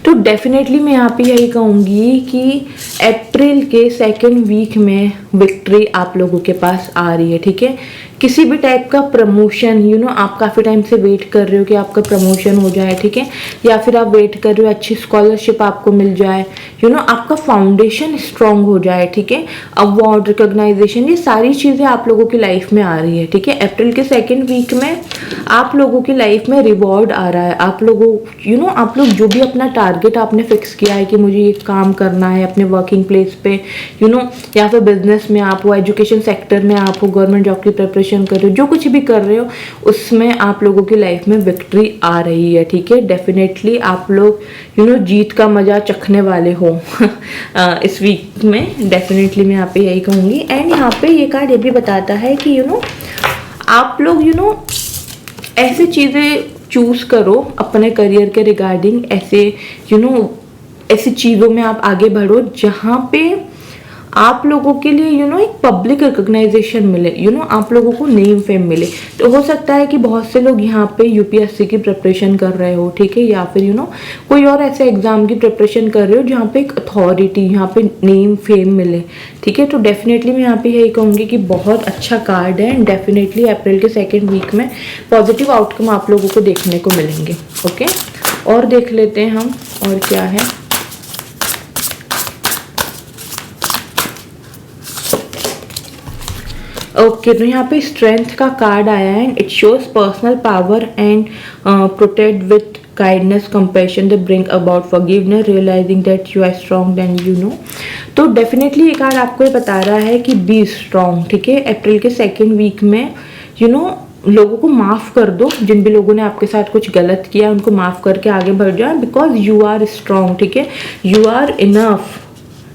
तो डेफिनेटली मैं यहाँ पे यही कहूँगी कि अप्रैल के सेकेंड वीक में विक्ट्री आप लोगों के पास आ रही है, ठीक है। किसी भी टाइप का प्रमोशन, आप काफ़ी टाइम से वेट कर रहे हो कि आपका प्रमोशन हो जाए, ठीक है। या फिर आप वेट कर रहे हो अच्छी स्कॉलरशिप आपको मिल जाए, आपका फाउंडेशन स्ट्रांग हो जाए, ठीक है। अवार्ड, रिकॉग्नाइजेशन, ये सारी चीज़ें आप लोगों की लाइफ में आ रही है, ठीक है। अप्रैल के सेकेंड वीक में आप लोगों की लाइफ में रिवॉर्ड आ रहा है। आप लोगों आप लोग जो भी अपना टारगेट आपने फिक्स किया है कि मुझे ये काम करना है अपने वर्किंग प्लेस पे, या फिर बिजनेस में आप हो, एजुकेशन सेक्टर में आप हो, गवर्नमेंट जॉब की प्रिपरेशन कर रहे हो, जो कुछ भी कर रहे हो उसमें आप लोगों की लाइफ में विक्ट्री आ रही है, ठीक है। डेफिनेटली आप लोग जीत का मजा चखने वाले हो इस वीक में। डेफिनेटली मैं यहाँ पे यही कहूँगी। एंड यहाँ पे ये कार्ड ये भी बताता है कि आप लोग ऐसी चीज़ें चूज करो अपने करियर के रिगार्डिंग, ऐसे ऐसी चीज़ों में आप आगे बढ़ो जहाँ पे आप लोगों के लिए एक पब्लिक रिकॉग्नाइजेशन मिले, आप लोगों को नेम फेम मिले। तो हो सकता है कि बहुत से लोग यहाँ पे यूपीएससी की प्रिपरेशन कर रहे हो, ठीक है, या फिर कोई और ऐसे एग्जाम की प्रिपरेशन कर रहे हो जहाँ पे एक अथॉरिटी, यहाँ पे नेम फेम मिले, ठीक है। तो डेफिनेटली मैं यहाँ पे यही कहूँगी कि बहुत अच्छा कार्ड है एंड डेफिनेटली अप्रैल के सेकेंड वीक में पॉजिटिव आउटकम आप लोगों को देखने को मिलेंगे। ओके, और देख लेते हैं हम और क्या है। ओके, तो यहाँ पे स्ट्रेंथ का कार्ड आया है and it shows personal power and protect with kindness, compassion that bring about forgiveness, realizing that you are strong then you know. तो डेफिनेटली ये कार्ड आपको ये बता रहा है कि बी स्ट्रॉन्ग, ठीक है। अप्रैल के सेकेंड वीक में लोगों को माफ़ कर दो, जिन भी लोगों ने आपके साथ कुछ गलत किया उनको माफ़ करके आगे बढ़ जाए, बिकॉज यू आर स्ट्रॉन्ग, ठीक है, यू आर इनफ,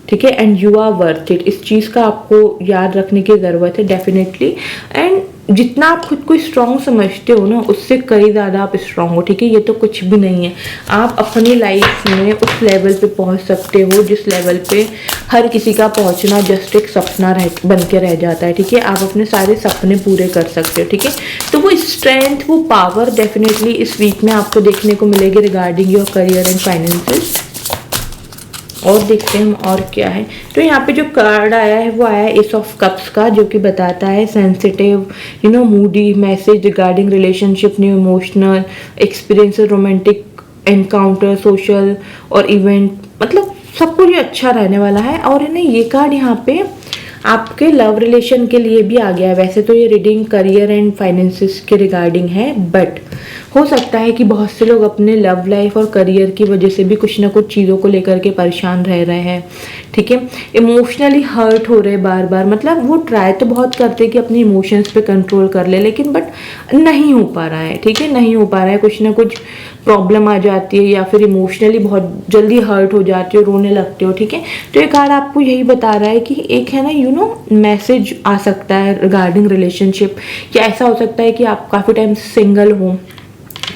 ठीक है, and you are worth it. इस चीज़ का आपको याद रखने की ज़रूरत है डेफिनेटली। एंड जितना आप खुद को स्ट्रॉन्ग समझते हो ना, उससे कई ज़्यादा आप स्ट्रॉन्ग हो, ठीक है। ये तो कुछ भी नहीं है, आप अपनी लाइफ में उस लेवल पे पहुंच सकते हो जिस लेवल पे हर किसी का पहुंचना जस्ट एक सपना बन के रह जाता है, ठीक है। आप अपने सारे सपने पूरे कर सकते हो, ठीक है। तो वो स्ट्रेंथ, वो पावर डेफिनेटली इस वीक में आपको देखने को मिलेगी regarding your career and finances. और देखते हैं हम और क्या है। तो यहाँ पे जो कार्ड आया है वो आया है एस ऑफ कप्स का, जो कि बताता है sensitive, Moody message regarding relationship, new emotional experience, romantic encounter, social और इवेंट, मतलब सब कुछ अच्छा रहने वाला है। और है ना, ये कार्ड यहाँ पे आपके लव रिलेशन के लिए भी आ गया है। वैसे तो ये रीडिंग करियर एंड फाइनेंसिस के रिगार्डिंग है, बट हो सकता है कि बहुत से लोग अपने लव लाइफ और करियर की वजह से भी कुछ ना कुछ चीज़ों को लेकर के परेशान रह रहे हैं, ठीक है। इमोशनली हर्ट हो रहे बार बार, मतलब वो ट्राई तो बहुत करते हैं कि अपने इमोशंस पे कंट्रोल कर ले, लेकिन बट नहीं हो पा रहा है, ठीक है, नहीं हो पा रहा है। कुछ ना कुछ प्रॉब्लम आ जाती है या फिर इमोशनली बहुत जल्दी हर्ट हो जाते हो, रोने लगते हो, ठीक है। तो ये कार्ड आपको यही बता रहा है कि एक है ना मैसेज आ सकता है रिगार्डिंग रिलेशनशिप, या ऐसा हो सकता है कि आप काफ़ी टाइम सिंगल हो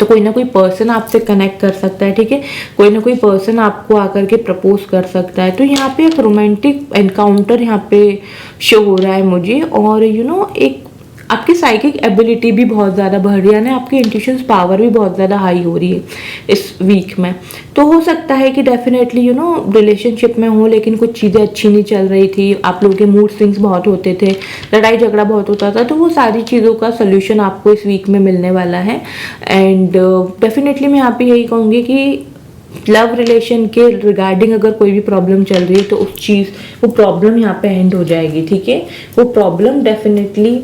तो कोई ना कोई पर्सन आपसे कनेक्ट कर सकता है, ठीक है। कोई ना कोई पर्सन आपको आकर के प्रपोज कर सकता है। तो यहाँ पे एक रोमांटिक एनकाउंटर यहाँ पे शो हो रहा है मुझे, और एक आपकी साइकिक एबिलिटी भी बहुत ज़्यादा बढ़ रही है ना, आपकी इंट्यूशंस पावर भी बहुत ज़्यादा हाई हो रही है इस वीक में। तो हो सकता है कि डेफिनेटली रिलेशनशिप में हो लेकिन कुछ चीज़ें अच्छी नहीं चल रही थी, आप लोगों के मूड स्विंग्स बहुत होते थे, लड़ाई झगड़ा बहुत होता था, तो वो सारी चीज़ों का सोल्यूशन आपको इस वीक में मिलने वाला है। एंड डेफिनेटली मैं यहाँ पे यही कहूँगी कि लव रिलेशन के रिगार्डिंग अगर कोई भी प्रॉब्लम चल रही है तो वो प्रॉब्लम यहाँ पे एंड हो जाएगी, ठीक है। वो प्रॉब्लम डेफिनेटली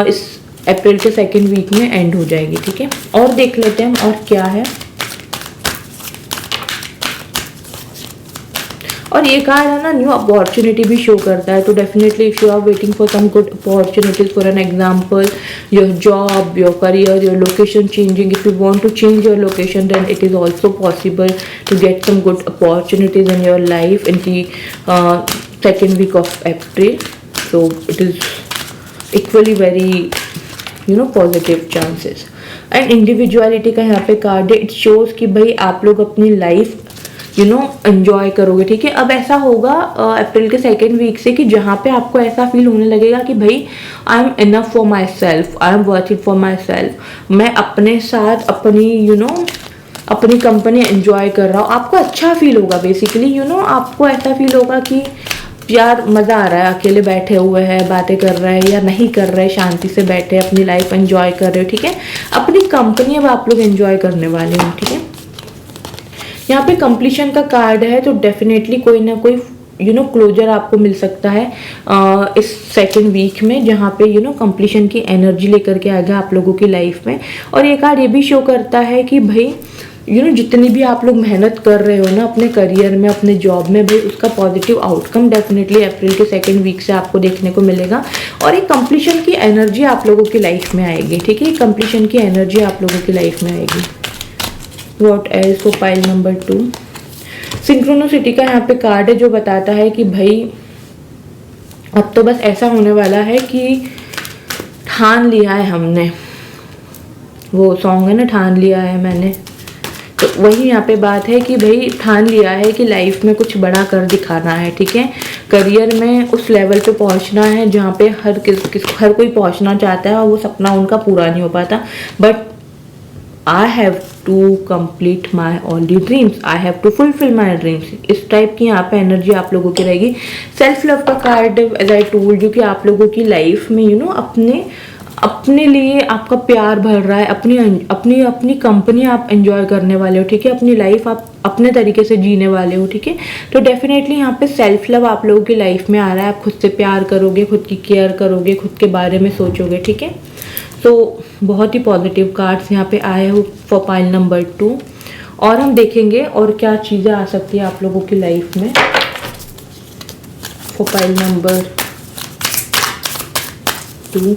इस अप्रैल के सेकेंड वीक में एंड हो जाएगी, ठीक है। और देख लेते हैं और क्या है। और ये कार्ड है ना, न्यू अपॉर्चुनिटी भी शो करता है। तो definitely if you are waiting for some good opportunities, for an example your job, your career, your location changing, if you want to change your location then it is also possible to get some good opportunities in your life in the second week of April. So it is equally very positive chances. And individuality का यहाँ पे card है। It shows कि भाई आप लोग अपनी life enjoy करोगे, ठीक है। अब ऐसा होगा अप्रैल के सेकेंड वीक से कि जहाँ पे आपको ऐसा फील होने लगेगा कि भाई I am enough for my self, I am worth it for my self, मैं अपने साथ अपनी अपनी कंपनी एंजॉय कर रहा हूँ। आपको अच्छा फील होगा बेसिकली, आपको ऐसा फील होगा कि यार मज़ा आ रहा है, अकेले बैठे हुए हैं, बातें कर रहे हैं या नहीं कर रहे, शांति से बैठे अपनी लाइफ एंजॉय कर रहे हो, ठीक है। अपनी कंपनी अब आप लोग एंजॉय करने वाले हो, ठीक है। यहाँ पे कंप्लीशन का कार्ड है, तो डेफिनेटली कोई ना कोई क्लोजर आपको मिल सकता है इस सेकेंड वीक में, जहाँ पे कंप्लीशन की एनर्जी लेकर के आ गया आप लोगों की लाइफ में। और ये कार्ड ये भी शो करता है कि भाई जितनी भी आप लोग मेहनत कर रहे हो ना अपने करियर में, अपने जॉब में, भाई उसका पॉजिटिव आउटकम डेफिनेटली अप्रैल के सेकेंड वीक से आपको देखने को मिलेगा। और एक कंप्लीशन की एनर्जी आप लोगों की लाइफ में आएगी, ठीक है। कंप्लीशन की एनर्जी आप लोगों की लाइफ में आएगी। What else for pile number 2? Synchronicity का यहाँ पे कार्ड है जो बताता है कि भाई अब तो बस ऐसा होने वाला है कि ठान लिया है हमने, वो सॉन्ग है ना, ठान लिया है मैंने, तो वही यहाँ पे बात है कि भाई ठान लिया है कि लाइफ में कुछ बड़ा कर दिखाना है, ठीक है। करियर में उस लेवल पे पहुँचना है जहाँ पे हर कोई पहुँचना चाहता है और वो सपना उनका पूरा नहीं हो पाता। But I have to complete my all the dreams, I have to fulfill my dreams, इस टाइप की यहाँ पे एनर्जी आप लोगों की रहेगी। सेल्फ लव का card as I told you कि आप लोगों की लाइफ में अपने लिए आपका प्यार भर रहा है, अपनी कंपनी आप एंजॉय करने वाले हो, ठीक है। अपनी लाइफ आप अपने तरीके से जीने वाले हो, ठीक है। तो डेफिनेटली यहाँ पे सेल्फ लव आप लोगों की लाइफ में आ रहा है। आप खुद से प्यार करोगे, खुद की केयर करोगे, खुद के बारे में सोचोगे, ठीक है। तो बहुत ही पॉजिटिव कार्ड्स यहाँ पे आए हो फॉर पाइल नंबर 2। और हम देखेंगे और क्या चीज़ें आ सकती है आप लोगों की लाइफ में for pile number 2।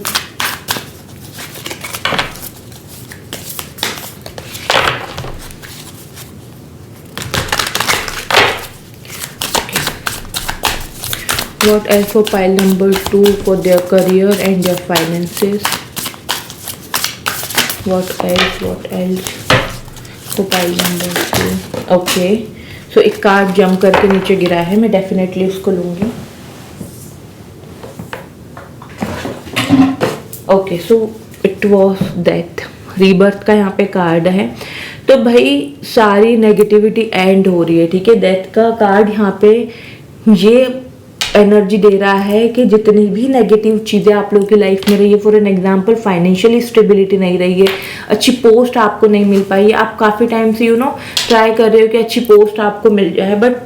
What else for pile number 2 for their career and their finances? What else for pile number 2? Okay, so एक कार्ड जंप करके नीचे गिरा है, मैं डेफिनेटली उसको लूँगी। Okay, so it was death, rebirth का यहाँ पे कार्ड है। तो भाई सारी नेगेटिविटी एंड हो रही है, ठीक है। डेथ का कार्ड यहाँ पे ये एनर्जी दे रहा है कि जितनी भी नेगेटिव चीज़ें आप लोगों की लाइफ में रही है, for an example financially stability नहीं रही है, अच्छी पोस्ट आपको नहीं मिल पाई है, आप काफ़ी टाइम से ट्राई कर रहे हो कि अच्छी पोस्ट आपको मिल जाए, बट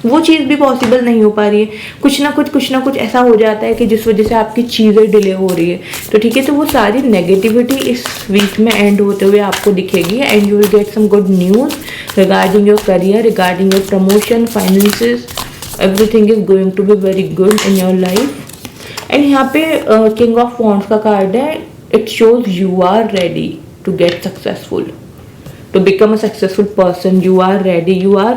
वो चीज़ भी पॉसिबल नहीं हो पा रही है, कुछ ना कुछ ऐसा हो जाता है कि जिस वजह से आपकी चीज़ें डिले हो रही है। तो ठीक है, तो वो सारी नेगेटिविटी इस वीक में एंड होते हुए आपको दिखेगी and you will get some good news regarding your career, regarding your promotion, finances, everything is going to be very good in your life. And यहाँ पे किंग ऑफ वॉन्ड्स का card है, it shows you are ready to get successful, to become a successful person, you are ready, you are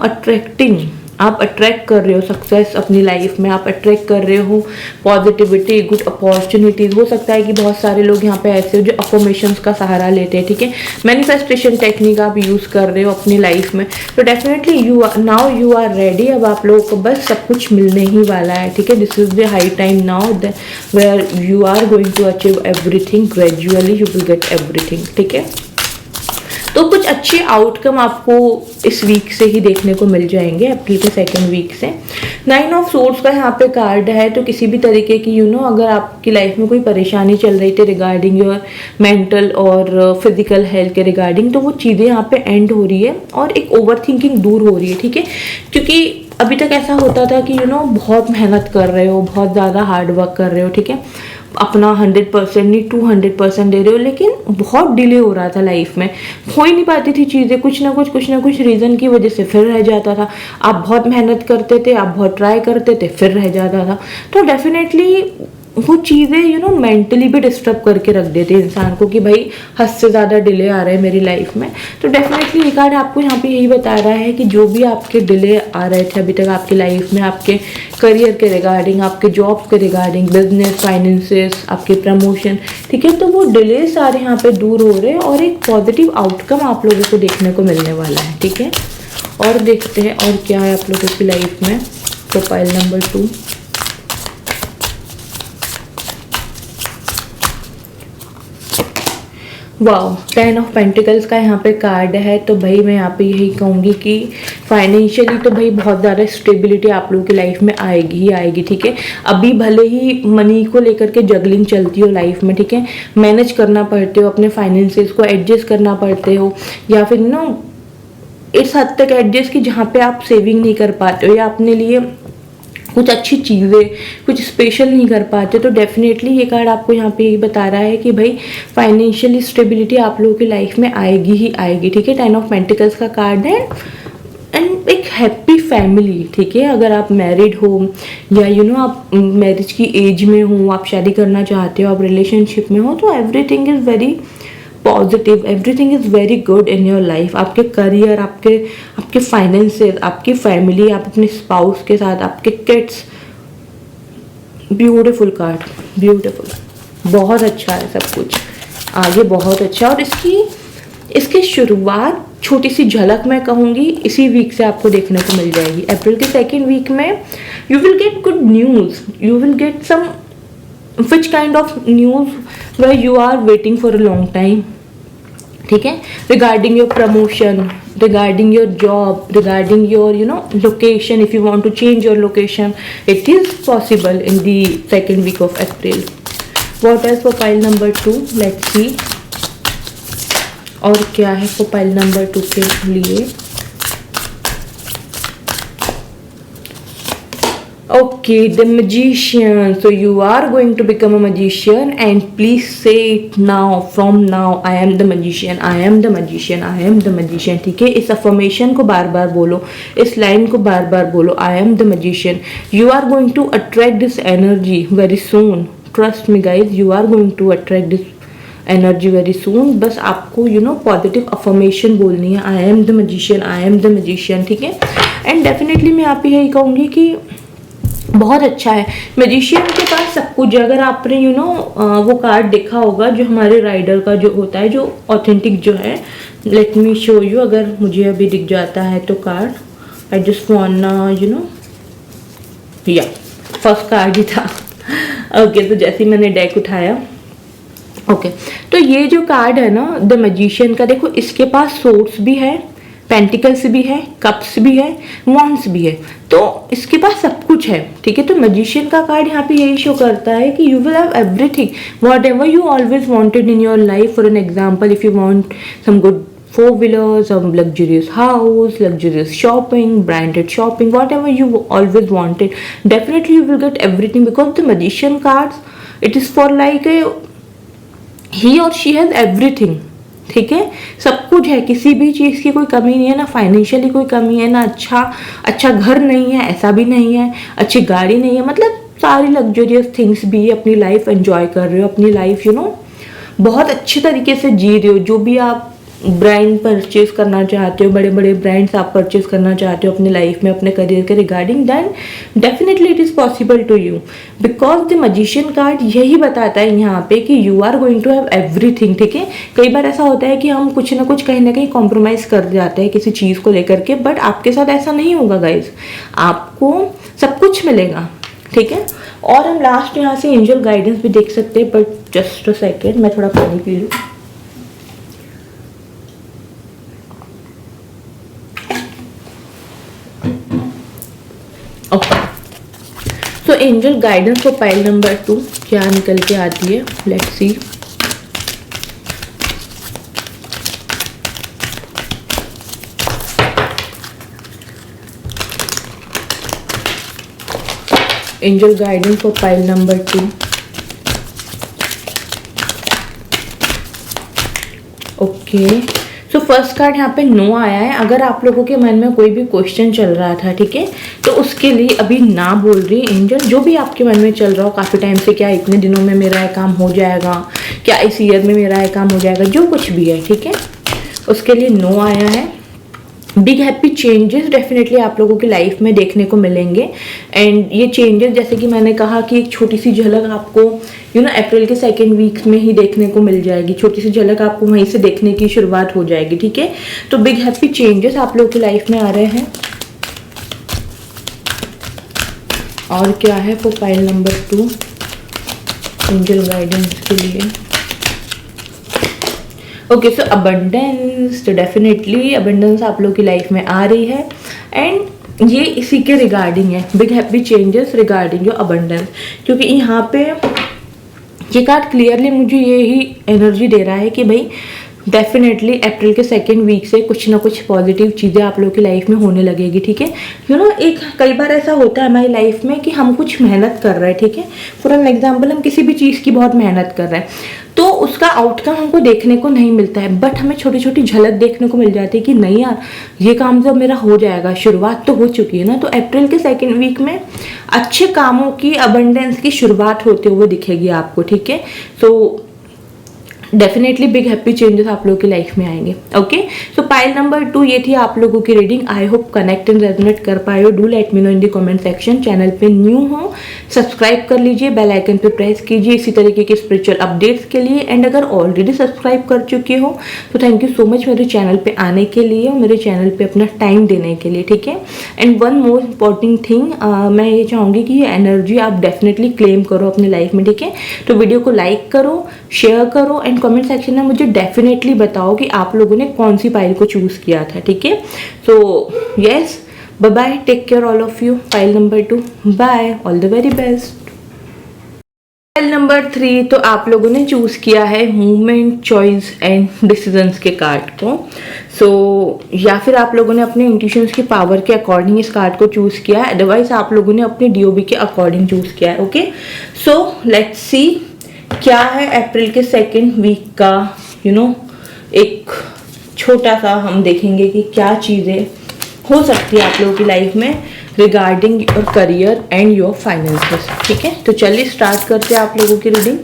attracting, आप attract कर रहे हो success अपनी life में, आप अट्रैक्ट कर रहे हो पॉजिटिविटी, गुड अपॉर्चुनिटीज। हो सकता है कि बहुत सारे लोग यहाँ पे ऐसे हो जो अफर्मेशंस का सहारा लेते हैं, ठीक है, मैनिफेस्टेशन टेक्निक आप यूज़ कर रहे हो अपनी लाइफ में। तो definitely now you are ready, अब आप लोगों को बस सब कुछ मिलने ही वाला है, ठीक है। This is the high time now where you are going to achieve everything, gradually you will get everything, ठीक है। तो कुछ अच्छे आउटकम आपको इस वीक से ही देखने को मिल जाएंगे, अप्रैल के सेकेंड वीक से। 9 ऑफ सोर्ड्स का यहाँ पे कार्ड है, तो किसी भी तरीके की अगर आपकी लाइफ में कोई परेशानी चल रही थी रिगार्डिंग योर मेंटल और फिजिकल हेल्थ के रिगार्डिंग, तो वो चीज़ें यहाँ पे एंड हो रही है और एक ओवर थिंकिंग दूर हो रही है, ठीक है। क्योंकि अभी तक ऐसा होता था कि बहुत मेहनत कर रहे हो, बहुत ज़्यादा हार्ड वर्क कर रहे हो, ठीक है, अपना 100% नहीं 200% दे रहे हो, लेकिन बहुत डिले हो रहा था लाइफ में, हो ही नहीं पाती थी चीज़ें, कुछ ना कुछ रीज़न की वजह से फिर रह जाता था। आप बहुत मेहनत करते थे, आप बहुत ट्राई करते थे, फिर रह जाता था। तो डेफिनेटली वो चीज़ें मेंटली भी डिस्टर्ब करके रख देते इंसान को कि भाई हद से ज़्यादा डिले आ रहा है मेरी लाइफ में। तो डेफिनेटली ये कार्ड आपको यहाँ पे यही बता रहा है कि जो भी आपके डिले आ रहे थे अभी तक आपकी लाइफ में, आपके करियर के रिगार्डिंग, आपके जॉब के रिगार्डिंग, बिजनेस, फाइनेंसेस, आपके प्रमोशन, ठीक है, तो वो डिले सारे यहाँ पे दूर हो रहे हैं और एक पॉजिटिव आउटकम आप लोगों को देखने को मिलने वाला है, ठीक है। और देखते हैं और क्या है आप लोगों की लाइफ में। Profile number 2, wow, 10 of pentacles का यहाँ पे कार्ड है। तो भाई मैं यहाँ पे यही कहूँगी कि फाइनेंशियली तो भाई बहुत ज़्यादा स्टेबिलिटी आप लोगों की लाइफ में आएगी ही आएगी, ठीक है। अभी भले ही मनी को लेकर के जगलिंग चलती हो लाइफ में, ठीक है, मैनेज करना पड़ते हो, अपने फाइनेंसेस को एडजस्ट करना पड़ते हो, या फिर इस हद तक एडजस्ट कि जहाँ पे आप सेविंग नहीं कर पाते हो या अपने लिए कुछ अच्छी चीज़ें कुछ स्पेशल नहीं कर पाते। तो डेफिनेटली ये कार्ड आपको यहाँ पे यही बता रहा है कि भाई फाइनेंशियली स्टेबिलिटी आप लोगों की लाइफ में आएगी ही आएगी, ठीक है। 10 ऑफ पेंटिकल्स का कार्ड है एंड एक हैप्पी फैमिली, ठीक है। अगर आप मैरिड हो या आप मैरिज की एज में हो, आप शादी करना चाहते हो, आप रिलेशनशिप में हो, तो everything is very positive, everything is very good in your life. आपके करियर, आपके फाइनेंसेस, आपकी फैमिली, आप अपने स्पाउस के साथ, आपके किड्स, ब्यूटीफुल कार्ड, ब्यूटीफुल, बहुत अच्छा है सब कुछ आगे, बहुत अच्छा। और इसकी शुरुआत छोटी सी झलक मैं कहूँगी इसी वीक से आपको देखने को मिल जाएगी। अप्रैल के सेकेंड वीक में you will get good news, you will get some which kind of news where you are waiting for a long time, ठीक है, regarding your promotion, regarding your job, regarding your location, if you want to change your location, it is possible in the second week of April. What is profile number 2, let's see और क्या है profile number 2 के लिए। Okay, the magician. So you are going to become a magician and please say it now, from now, I am the magician, I am the magician, I am the magician, ठीक है। इस affirmation को बार बार बोलो, इस line को बार बार बोलो, I am the magician. You are going to attract this energy very soon. Trust me guys, you are going to attract this energy very soon. बस आपको पॉजिटिव अफर्मेशन बोलनी है, I am the magician, I am the magician, ठीक है। And definitely मैं आप यही कहूँगी कि बहुत अच्छा है। मैजिशियन के पास सब कुछ, अगर आपने वो कार्ड देखा होगा जो हमारे राइडर का जो होता है, जो ऑथेंटिक जो है, लेट मी शो यू, अगर मुझे अभी दिख जाता है तो कार्ड, आई जस्ट वांट या फर्स्ट कार्ड ही था। ओके, तो जैसे ही मैंने डेक उठाया, ओके, तो ये जो कार्ड है ना द मैजिशियन का, देखो इसके पास सोर्स भी है, पेंटिकल्स भी है, कप्स भी है, वॉन्ड्स भी है, तो इसके पास सब कुछ है, ठीक है। तो मैजिशियन का कार्ड यहाँ पे यही शो करता है कि you will have everything whatever you always wanted in your life. For an example, if you want some good 4-wheelers, a luxurious house, luxurious shopping, branded shopping, whatever you always wanted. Definitely you will get everything, because the magician cards, it is for like a he or she has everything. ठीक है, सब कुछ है, किसी भी चीज़ की कोई कमी नहीं है, ना फाइनेंशियली कोई कमी है, ना अच्छा घर नहीं है, ऐसा भी नहीं है, अच्छी गाड़ी नहीं है, मतलब सारी लग्जरियस थिंग्स भी, अपनी लाइफ एंजॉय कर रहे हो, अपनी लाइफ बहुत अच्छे तरीके से जी रहे हो। जो भी आप ब्रांड परचेज करना चाहते हो, बड़े बड़े ब्रांड्स आप परचेज करना चाहते हो अपनी लाइफ में, अपने करियर के regarding, then definitely it is possible to you, because the magician card यही बताता है यहाँ पे कि you are going to have everything. ठीक है, कई बार ऐसा होता है कि हम कुछ ना कुछ कहीं ना कहीं कॉम्प्रोमाइज़ कर जाते हैं किसी चीज़ को लेकर के, बट आपके साथ ऐसा नहीं होगा गाइज, आपको सब कुछ मिलेगा। ठीक है, और हम लास्ट यहाँ से एंजल गाइडेंस भी देख सकते हैं, बट जस्ट अ सेकेंड, मैं थोड़ा पानी पी लूँ। Okay, so angel guidance for pile number 2 क्या निकल के आती है, let's see. Angel guidance for pile number 2। Okay, so first card यहाँ पे नो आया है। अगर आप लोगों के मन में कोई भी क्वेश्चन चल रहा था, ठीक है, तो उसके लिए अभी ना बोल रही एंजल, जो भी आपके मन में चल रहा हो काफ़ी टाइम से, क्या इतने दिनों में मेरा ये काम हो जाएगा, क्या इस ईयर में मेरा ये काम हो जाएगा, जो कुछ भी है, ठीक है, उसके लिए नो आया है। बिग हैप्पी चेंजेस डेफिनेटली आप लोगों की लाइफ में देखने को मिलेंगे, एंड ये चेंजेस जैसे कि मैंने कहा कि एक छोटी सी झलक आपको अप्रैल के 2nd वीक में ही देखने को मिल जाएगी, छोटी सी झलक आपको वहीं से देखने की शुरुआत हो जाएगी। ठीक है, तो बिग हैप्पी चेंजेस आप लोगों की लाइफ में आ रहे हैं। और क्या है for pile number 2 angel guidance के लिए। ओके, सो अबंडेंस, तो डेफिनेटली अबंडेंस आप लोगों की लाइफ में आ रही है, एंड ये इसी के रिगार्डिंग है, big happy changes regarding your abundance, क्योंकि यहाँ पे ये कार्ड क्लियरली मुझे यही एनर्जी दे रहा है कि भाई डेफिनेटली अप्रैल के 2nd वीक से कुछ ना कुछ पॉजिटिव चीज़ें आप लोगों की लाइफ में होने लगेगी। ठीक है, एक कई बार ऐसा होता है हमारी लाइफ में कि हम कुछ मेहनत कर रहे हैं, ठीक है, फॉर एन एग्जाम्पल हम किसी भी चीज़ की बहुत मेहनत कर रहे हैं, तो उसका आउटकम हमको देखने को नहीं मिलता है, बट हमें छोटी छोटी झलक देखने को मिल जाती है कि नहीं यार ये काम तो मेरा हो जाएगा, शुरुआत तो हो चुकी है ना। तो अप्रैल के 2nd वीक में अच्छे कामों की, अबंडेंस की शुरुआत होते हुए दिखेगी आपको। ठीक है, so definitely big happy changes आप लोगों की लाइफ में आएंगे। ओके, सो पाइल नंबर 2 ये थी आप लोगों की reading. I hope connect and resonate कर पाए हो। Do let me know in the comment section. Channel पे न्यू हो सब्सक्राइब कर लीजिए, बेल आइकन पे प्रेस कीजिए इसी तरीके के स्पिरिचुअल अपडेट्स के लिए, एंड अगर ऑलरेडी सब्सक्राइब कर चुके हो तो थैंक यू सो मच मेरे चैनल पे आने के लिए और मेरे चैनल पे अपना टाइम देने के लिए। ठीक है, and one more important thing, मैं ये चाहूँगी कि ये एनर्जी आप डेफिनेटली क्लेम करो अपनी लाइफ में। ठीक है, तो वीडियो को लाइक करो, शेयर करो, एंड कमेंट सेक्शन में मुझे डेफिनेटली बताओ कि आप लोगों ने कौन सी पाइल को चूज किया था। ठीक है, so yes, bye bye, take care all of you. Pile number 2, bye, all the very best. Pile number 3 तो आप लोगों ने चूज किया है मूवमेंट, चॉइस एंड डिसीजंस के कार्ड को। सो या फिर आप लोगों ने अपने इंट्यूशंस की पावर के अकॉर्डिंग इस कार्ड को चूज किया है, अदरवाइज आप लोगों ने अपने डीओबी के अकॉर्डिंग चूज किया है। ओके, सो लेट्स सी क्या है अप्रैल के 2nd वीक का एक छोटा सा हम देखेंगे कि क्या चीज़ें हो सकती है आप लोगों की लाइफ में regarding your career and your finances. ठीक है, तो चलिए स्टार्ट करते हैं आप लोगों की रीडिंग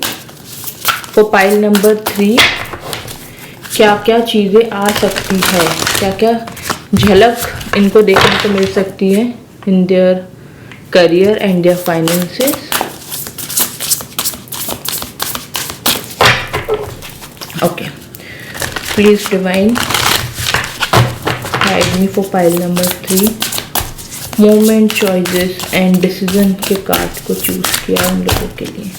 फॉर पाइल नंबर 3। क्या क्या चीज़ें आ सकती है, क्या क्या झलक इनको देखने को मिल सकती है in their career and their finances. Okay, please divine guide me for pile number 3। Movement, choices and decision के कार्ड को चूज किया उन लोगों के लिए।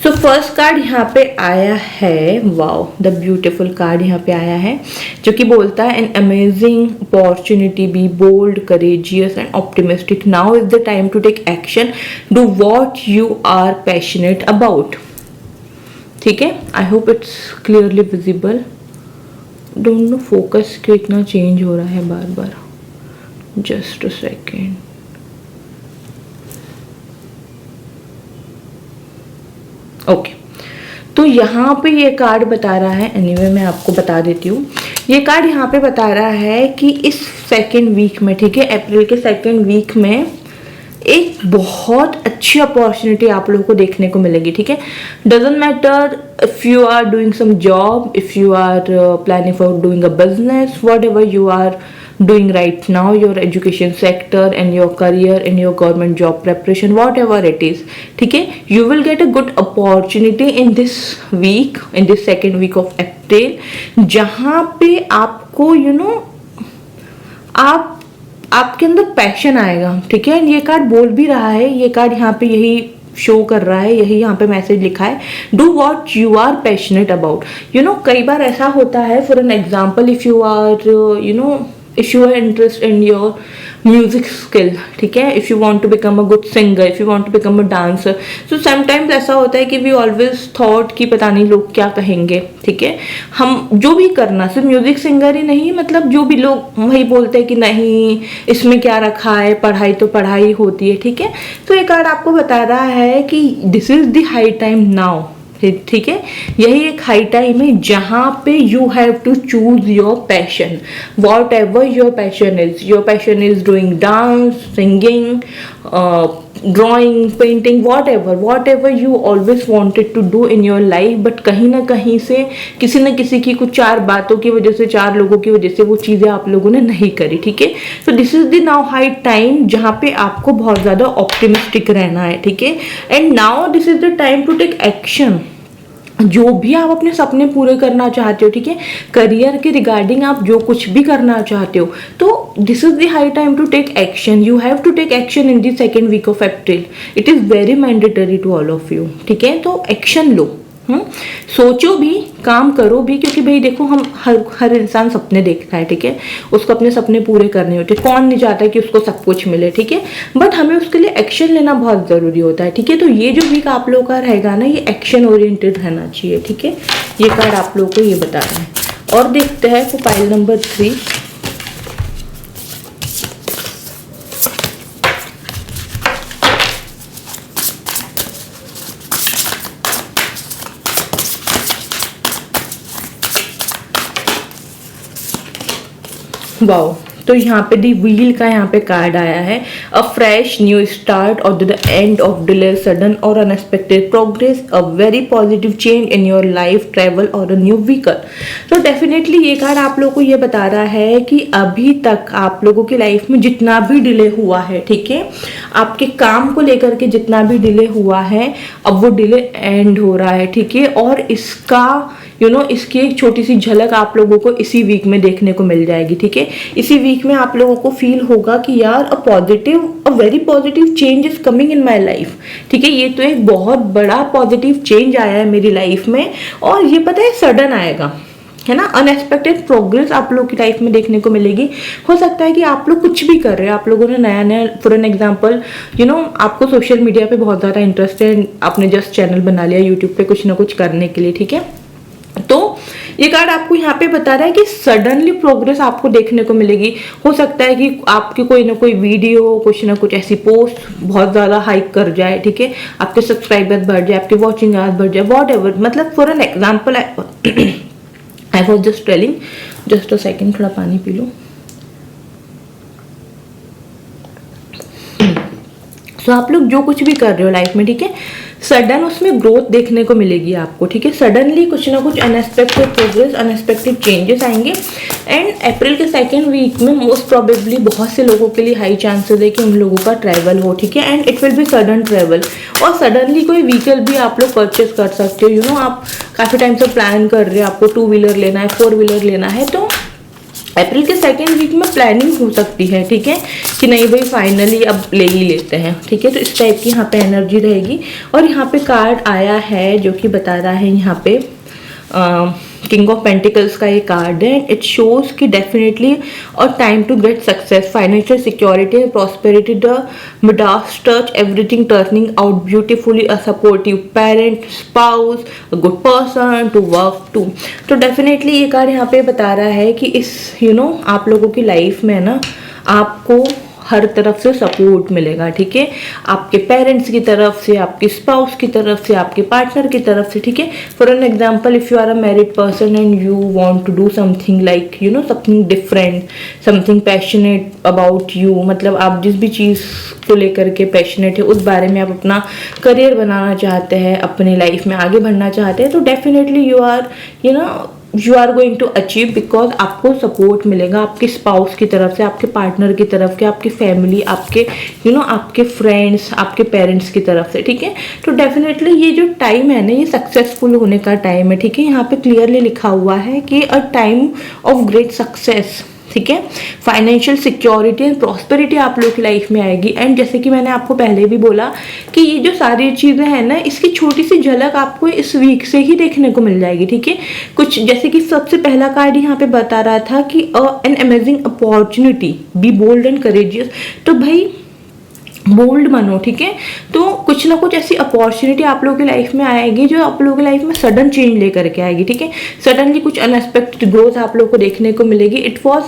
सो फर्स्ट कार्ड यहाँ पे आया है, वाओ द ब्यूटिफुल कार्ड यहाँ पे आया है, जो कि बोलता है an amazing opportunity, be bold, courageous and optimistic, now is the time to take action, do what you are passionate about. ठीक है, I hope it's clearly visible. Don't know focus क्यों इतना चेंज हो रहा है बार बार, जस्ट अ सेकेंड। ओके, तो यहाँ पे ये कार्ड बता रहा है, एनीवे मैं आपको बता देती हूँ। ये कार्ड यहाँ पे बता रहा है कि इस सेकेंड वीक में, ठीक है, अप्रैल के सेकेंड वीक में एक बहुत अच्छी अपॉर्चुनिटी आप लोगों को देखने को मिलेगी, ठीक है। Doesn't matter if you are doing some job, if you are planning for doing a business, whatever you are doing right now, your education sector and your career and your government job preparation, whatever it is, ठीक है, you will get a good opportunity in this week, in this second week of April, जहाँ पे आपको आपके अंदर passion आएगा, ठीक है। ये कार्ड बोल भी रहा है, ये कार्ड यहाँ पे यही शो कर रहा है, यही यहाँ पे मैसेज लिखा है, do what you are passionate about. कई बार ऐसा होता है, for an example, if you are if you are interested in your music skill, ठीक है, if you want to become a good singer, if you want to become a dancer, so sometimes ऐसा होता है कि we always thought कि पता नहीं लोग क्या कहेंगे, ठीक है। हम जो भी करना, सिर्फ म्यूजिक सिंगर ही नहीं, मतलब जो भी लोग वही बोलते हैं कि नहीं इसमें क्या रखा है, पढ़ाई तो पढ़ाई होती है, ठीक है। तो ये कार्ड आपको बता रहा है कि this is the high time now, ठीक है, यही एक हाई टाइम है जहाँ पे you have to choose your passion, whatever your passion is. Your passion is doing dance, singing, drawing, painting, whatever you always wanted to do in your life, but कहीं ना कहीं से किसी न किसी की कुछ चार बातों की वजह से, चार लोगों की वजह से वो चीज़ें आप लोगों ने नहीं करी, ठीक है। तो this is the now high time जहाँ पे आपको बहुत ज़्यादा ऑप्टिमिस्टिक रहना है, ठीक है। And now this is the time to take action. जो भी आप अपने सपने पूरे करना चाहते हो, ठीक है, करियर के रिगार्डिंग आप जो कुछ भी करना चाहते हो, तो this is the high time to take action. You have to take action in the second week of April. It is very mandatory to all of you, ठीक है। तो एक्शन लो, सोचो भी, काम करो भी, क्योंकि भाई देखो हम हर इंसान सपने देखता है, ठीक है, उसको अपने सपने पूरे करने होते हैं। कौन नहीं चाहता कि उसको सब कुछ मिले, ठीक है, बट हमें उसके लिए एक्शन लेना बहुत ज़रूरी होता है, ठीक है। तो ये जो वीक आप लोगों का रहेगा ना, ये एक्शन ओरिएंटेड रहना चाहिए, ठीक है। ये कार्ड आप लोगों को ये बता रहा है। और देखते हैं तो फाइल नंबर 3, वाओ। तो यहाँ पे दी व्हील का यहाँ पे कार्ड आया है, अ फ्रेश न्यू स्टार्ट और the end of delay, sudden और unexpected progress, a very positive change in your life, travel और अ न्यू व्हीकल। तो डेफिनेटली ये कार्ड आप लोगों को ये बता रहा है कि अभी तक आप लोगों की लाइफ में जितना भी डिले हुआ है, ठीक है, आपके काम को लेकर के जितना भी डिले हुआ है, अब वो डिले एंड हो रहा है, ठीक है। और इसका इसकी एक छोटी सी झलक आप लोगों को इसी वीक में देखने को मिल जाएगी, ठीक है। इसी वीक में आप लोगों को फील होगा कि यार अ very positive change is coming in my life, ठीक है। ये तो एक बहुत बड़ा पॉजिटिव चेंज आया है मेरी लाइफ में, और ये पता है सडन आएगा, है ना। अनएक्सपेक्टेड प्रोग्रेस आप लोगों की लाइफ में देखने को मिलेगी। हो सकता है कि आप लोग कुछ भी कर रहे हैं, आप लोगों ने नया नया, फॉर एन एग्जांपल आपको सोशल मीडिया पे बहुत ज़्यादा इंटरेस्ट है, आपने जस्ट चैनल बना लिया यूट्यूब पे कुछ ना कुछ करने के लिए, ठीक है। तो ये कार्ड आपको यहाँ पे बता रहा है कि सडनली प्रोग्रेस आपको देखने को मिलेगी। हो सकता है कि आपकी कोई ना कोई वीडियो, कुछ ना कुछ ऐसी पोस्ट बहुत ज़्यादा हाइक कर जाए, ठीक है, आपके सब्सक्राइबर्स बढ़ जाए, आपके वॉचिंग आवर्स बढ़ जाए, वॉट एवर। मतलब for an example I was just telling, just a second, थोड़ा पानी पी लो। तो आप लोग जो कुछ भी कर रहे हो लाइफ में, ठीक है, सडन उसमें ग्रोथ देखने को मिलेगी आपको, ठीक है। सडनली कुछ ना कुछ अनएक्सपेक्टेड प्रोग्रेस, अनएक्सपेक्टेड चेंजेस आएंगे। एंड अप्रैल के सेकेंड वीक में मोस्ट प्रोबेबली बहुत से लोगों के लिए हाई चांसेस है कि उन लोगों का ट्रैवल हो, ठीक है। And it will B sudden travel, और सडनली कोई व्हीकल भी आप लोग परचेस कर सकते हो। आप काफ़ी टाइम से प्लान कर रहे हो, आपको 2 व्हीलर लेना है, 4 व्हीलर लेना है, तो अप्रैल के सेकेंड वीक में प्लानिंग हो सकती है, ठीक है, कि नहीं भाई फाइनली अब ले ही लेते हैं, ठीक है। तो इस टाइप की यहाँ पे एनर्जी रहेगी। और यहाँ पे कार्ड आया है जो कि बता रहा है यहाँ पे किंग ऑफ पेंटिकल्स का ये कार्ड है। इट शोज कि डेफिनेटली और time to get success, financial security, prosperity, the Midas touch, everything turning out beautifully, a supportive parent, spouse, a good person to work to. तो definitely ये card यहाँ पे बता रहा है कि इस आप लोगों की लाइफ में ना आपको हर तरफ से सपोर्ट मिलेगा, ठीक है, आपके पेरेंट्स की तरफ से, आपके स्पाउस की तरफ से, आपके पार्टनर की तरफ से, ठीक है। For an example, if you are a married person and you want to do something like something different, something passionate about you, मतलब आप जिस भी चीज़ को लेकर के पैशनेट है उस बारे में आप अपना करियर बनाना चाहते हैं, अपनी लाइफ में आगे बढ़ना चाहते हैं, तो definitely you are going to achieve, because आपको सपोर्ट मिलेगा आपके स्पाउस की तरफ से, आपके पार्टनर की तरफ से, आपकी फैमिली, आपके आपके फ्रेंड्स, आपके पेरेंट्स की तरफ से, ठीक है। तो डेफिनेटली ये जो टाइम है ना, ये सक्सेसफुल होने का टाइम है, ठीक है। यहाँ पे क्लियरली लिखा हुआ है कि a time of great success, ठीक है। फाइनेंशियल सिक्योरिटी एंड प्रॉस्पेरिटी आप लोग की लाइफ में आएगी। एंड जैसे कि मैंने आपको पहले भी बोला कि ये जो सारी चीज़ें हैं ना, इसकी छोटी सी झलक आपको इस वीक से ही देखने को मिल जाएगी, ठीक है। कुछ जैसे कि सबसे पहला कार्ड यहाँ पे बता रहा था कि an amazing opportunity, be bold and courageous. तो भाई बोल्ड बनो, ठीक है। तो कुछ ना कुछ ऐसी अपॉर्चुनिटी आप लोगों की लाइफ में आएगी जो आप लोगों की लाइफ में सडन चेंज लेकर के आएगी, ठीक है। सडनली कुछ अनएक्सपेक्टेड ग्रोथ आप लोगों को देखने को मिलेगी। It was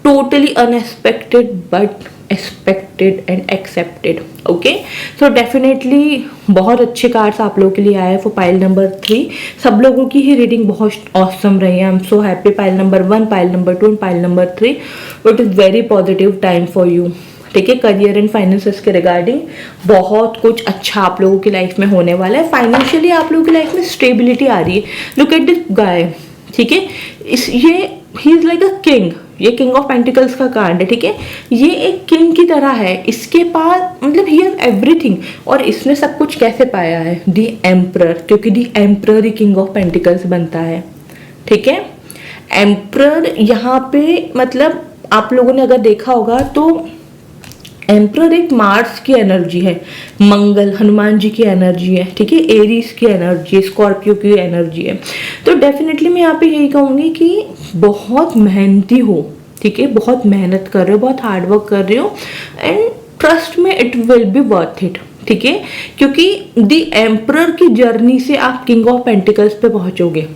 totally unexpected but expected and accepted, okay. So definitely बहुत अच्छे कार्ड्स आप लोगों के लिए आए फॉर पाइल नंबर 3। सब लोगों की ही रीडिंग बहुत ऑसम रही है। I am so happy. Pile number 1, pile number 2 and pile number 3, it is very positive time for you, ठीक है। करियर एंड फाइनेंसेस के रिगार्डिंग बहुत कुछ अच्छा आप लोगों की लाइफ में होने वाला है। फाइनेंशियली आप लोगों की लाइफ में स्टेबिलिटी आ रही है। लुक एट दिस गाय, ठीक है। ये ही इज लाइक अ किंग, ये किंग ऑफ पेंटिकल्स का कार्ड है, ठीक है। ये एक किंग की तरह है, इसके पास मतलब ही हैज एवरीथिंग। और इसने सब कुछ कैसे पाया है? दी एम्परर, क्योंकि दी एम्परर ही किंग ऑफ पेंटिकल्स बनता है, ठीक है। एम्परर यहाँ पे मतलब आप लोगों ने अगर देखा होगा तो एम्परर एक मार्स की एनर्जी है, मंगल हनुमान जी की एनर्जी है, ठीक है। एरीज की एनर्जी, स्कॉर्पियो की एनर्जी है। तो डेफिनेटली मैं यहाँ पे यही कहूँगी कि बहुत मेहनती हो, ठीक है, बहुत मेहनत कर रहे हो, बहुत हार्ड वर्क कर रहे हो, एंड ट्रस्ट में it will B worth it, ठीक है। क्योंकि द एम्परर की जर्नी से आप किंग ऑफ पेंटिकल्स पे पहुंचोगे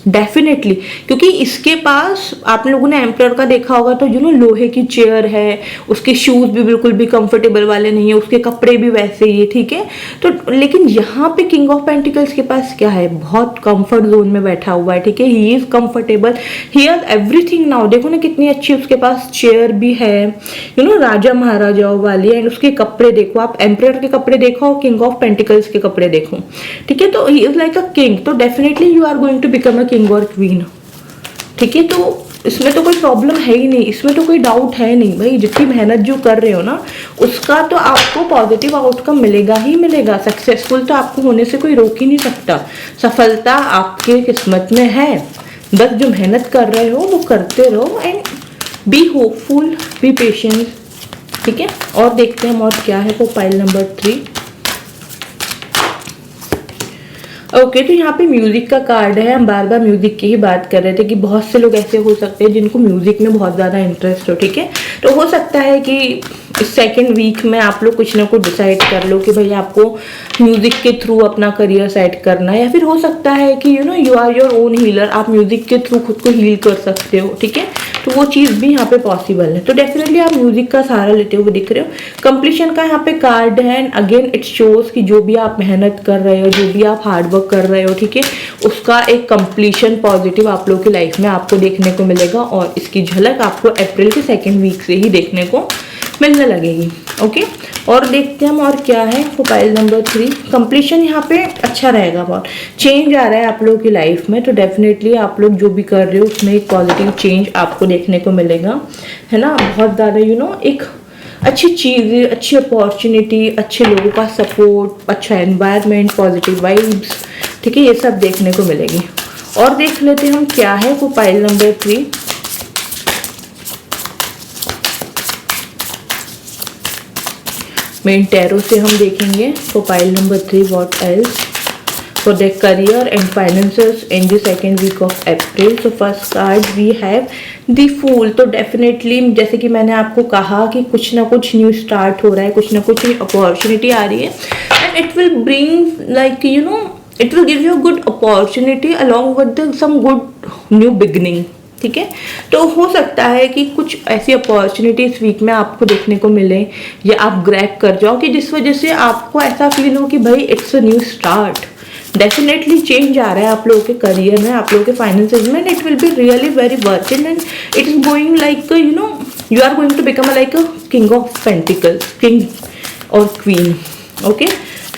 डेफिनेटली। क्योंकि इसके पास आप लोगों ने एम्परर का देखा होगा तो लोहे की चेयर है, उसके शूज भी बिल्कुल भी कंफर्टेबल वाले नहीं है, उसके कपड़े भी वैसे ही है, ठीक है। तो लेकिन यहाँ पे किंग ऑफ पेंटिकल्स के पास क्या है? बहुत कंफर्ट जोन में बैठा हुआ है, ठीक है। He is comfortable, he has everything now. देखो ना कितनी अच्छी उसके पास चेयर भी है, राजा महाराजाओं वाली। एंड उसके कपड़े देखो, आप एम्परर के कपड़े देखो, किंग ऑफ पेंटिकल्स के कपड़े देखो, ठीक है। तो he is like a king. तो definitely you are going to become a king और क्वीन, ठीक है। तो इसमें तो कोई प्रॉब्लम है ही नहीं, इसमें तो कोई डाउट है नहीं भाई। जितनी मेहनत जो कर रहे हो ना, उसका तो आपको पॉजिटिव आउटकम मिलेगा ही मिलेगा। सक्सेसफुल तो आपको होने से कोई रोक ही नहीं सकता। सफलता आपके किस्मत में है, बस जो मेहनत कर रहे हो वो करते रहो। And be hopeful, be patient, ठीक है। और देखते हैं हम और क्या है वो पाइल नंबर 3। ओके, तो यहाँ पे म्यूजिक का कार्ड है। हम बार बार म्यूजिक की ही बात कर रहे थे कि बहुत से लोग ऐसे हो सकते हैं जिनको म्यूजिक में बहुत ज़्यादा इंटरेस्ट हो, ठीक है। तो हो सकता है कि इस सेकेंड वीक में आप लोग कुछ ना कुछ डिसाइड कर लो कि भाई आपको म्यूजिक के थ्रू अपना करियर सेट करना है, या फिर हो सकता है कि you are your own healer, आप म्यूजिक के थ्रू खुद को हील कर सकते हो, ठीक है। तो वो चीज़ भी यहाँ पे पॉसिबल है। तो डेफिनेटली आप म्यूजिक का सहारा लेते हुए दिख रहे हो। कंप्लीशन का यहाँ पे कार्ड है। एंड अगेन इट शोज कि जो भी आप मेहनत कर रहे हो, जो भी आप हार्ड वर्क कर रहे हो, ठीक है, उसका एक कंप्लीशन पॉजिटिव आप लोगों की लाइफ में आपको देखने को मिलेगा। और इसकी झलक आपको अप्रैल के सेकेंड वीक से ही देखने को मिलने लगेगी, ओके। और देखते हैं हम और क्या है वो पाइल नंबर 3। कंप्लीशन यहाँ पे अच्छा रहेगा, बहुत चेंज आ रहा है आप लोगों की लाइफ में। तो डेफिनेटली आप लोग जो भी कर रहे हो उसमें एक पॉजिटिव चेंज आपको देखने को मिलेगा, है ना। बहुत ज़्यादा एक अच्छी चीज़, अच्छी अपॉर्चुनिटी, अच्छे लोगों का सपोर्ट, अच्छा एनवायरनमेंट, पॉजिटिव वाइब्स, ठीक है, ये सब देखने को मिलेगी। और देख लेते हैं हम क्या है वो पाइल नंबर 3। मेन टैरो से हम देखेंगे तो pile number 3 what else. for their career and finances in the second week of April. So first card we have the Fool. तो डेफिनेटली जैसे कि मैंने आपको कहा कि कुछ ना कुछ न्यू स्टार्ट हो रहा है, कुछ ना कुछ अपॉर्चुनिटी आ रही है, and it will bring like you know it will give you good opportunity along with some good new beginning. ठीक है, तो हो सकता है कि कुछ ऐसी अपॉर्चुनिटी इस वीक में आपको देखने को मिले या आप ग्रैब कर जाओ कि जिस वजह से आपको ऐसा फील हो कि भाई it's a new start. Definitely change आ रहा है आप लोगों के करियर में, आप लोगों के फाइनेंसेस में. It will be really very worth it and it is going like you know you are going to become like a king of pentacles, king और queen. Okay,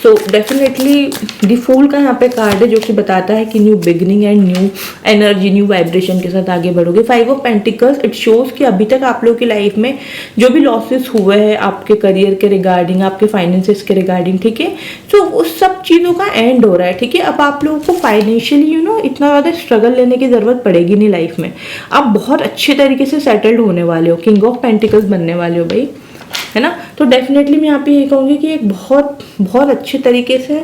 so definitely the fool का यहाँ पे card है जो कि बताता है कि new beginning and new energy, new vibration के साथ आगे बढ़ोगे. 5 ऑफ पेंटिकल्स इट शोज कि अभी तक आप लोगों की लाइफ में जो भी लॉसेस हुए हैं आपके करियर के रिगार्डिंग, आपके फाइनेंसेस के रिगार्डिंग, ठीक है, तो उस सब चीज़ों का एंड हो रहा है. ठीक है, अब आप लोगों को फाइनेंशियली यू नो इतना ज़्यादा स्ट्रगल लेने की ज़रूरत पड़ेगी नहीं लाइफ में. आप बहुत अच्छे तरीके से सेटल्ड होने वाले हो, किंग ऑफ पेंटिकल्स बनने वाले हो भाई, है ना. तो डेफिनेटली मैं यहाँ पे ये कहूँगी कि एक बहुत बहुत अच्छे तरीके से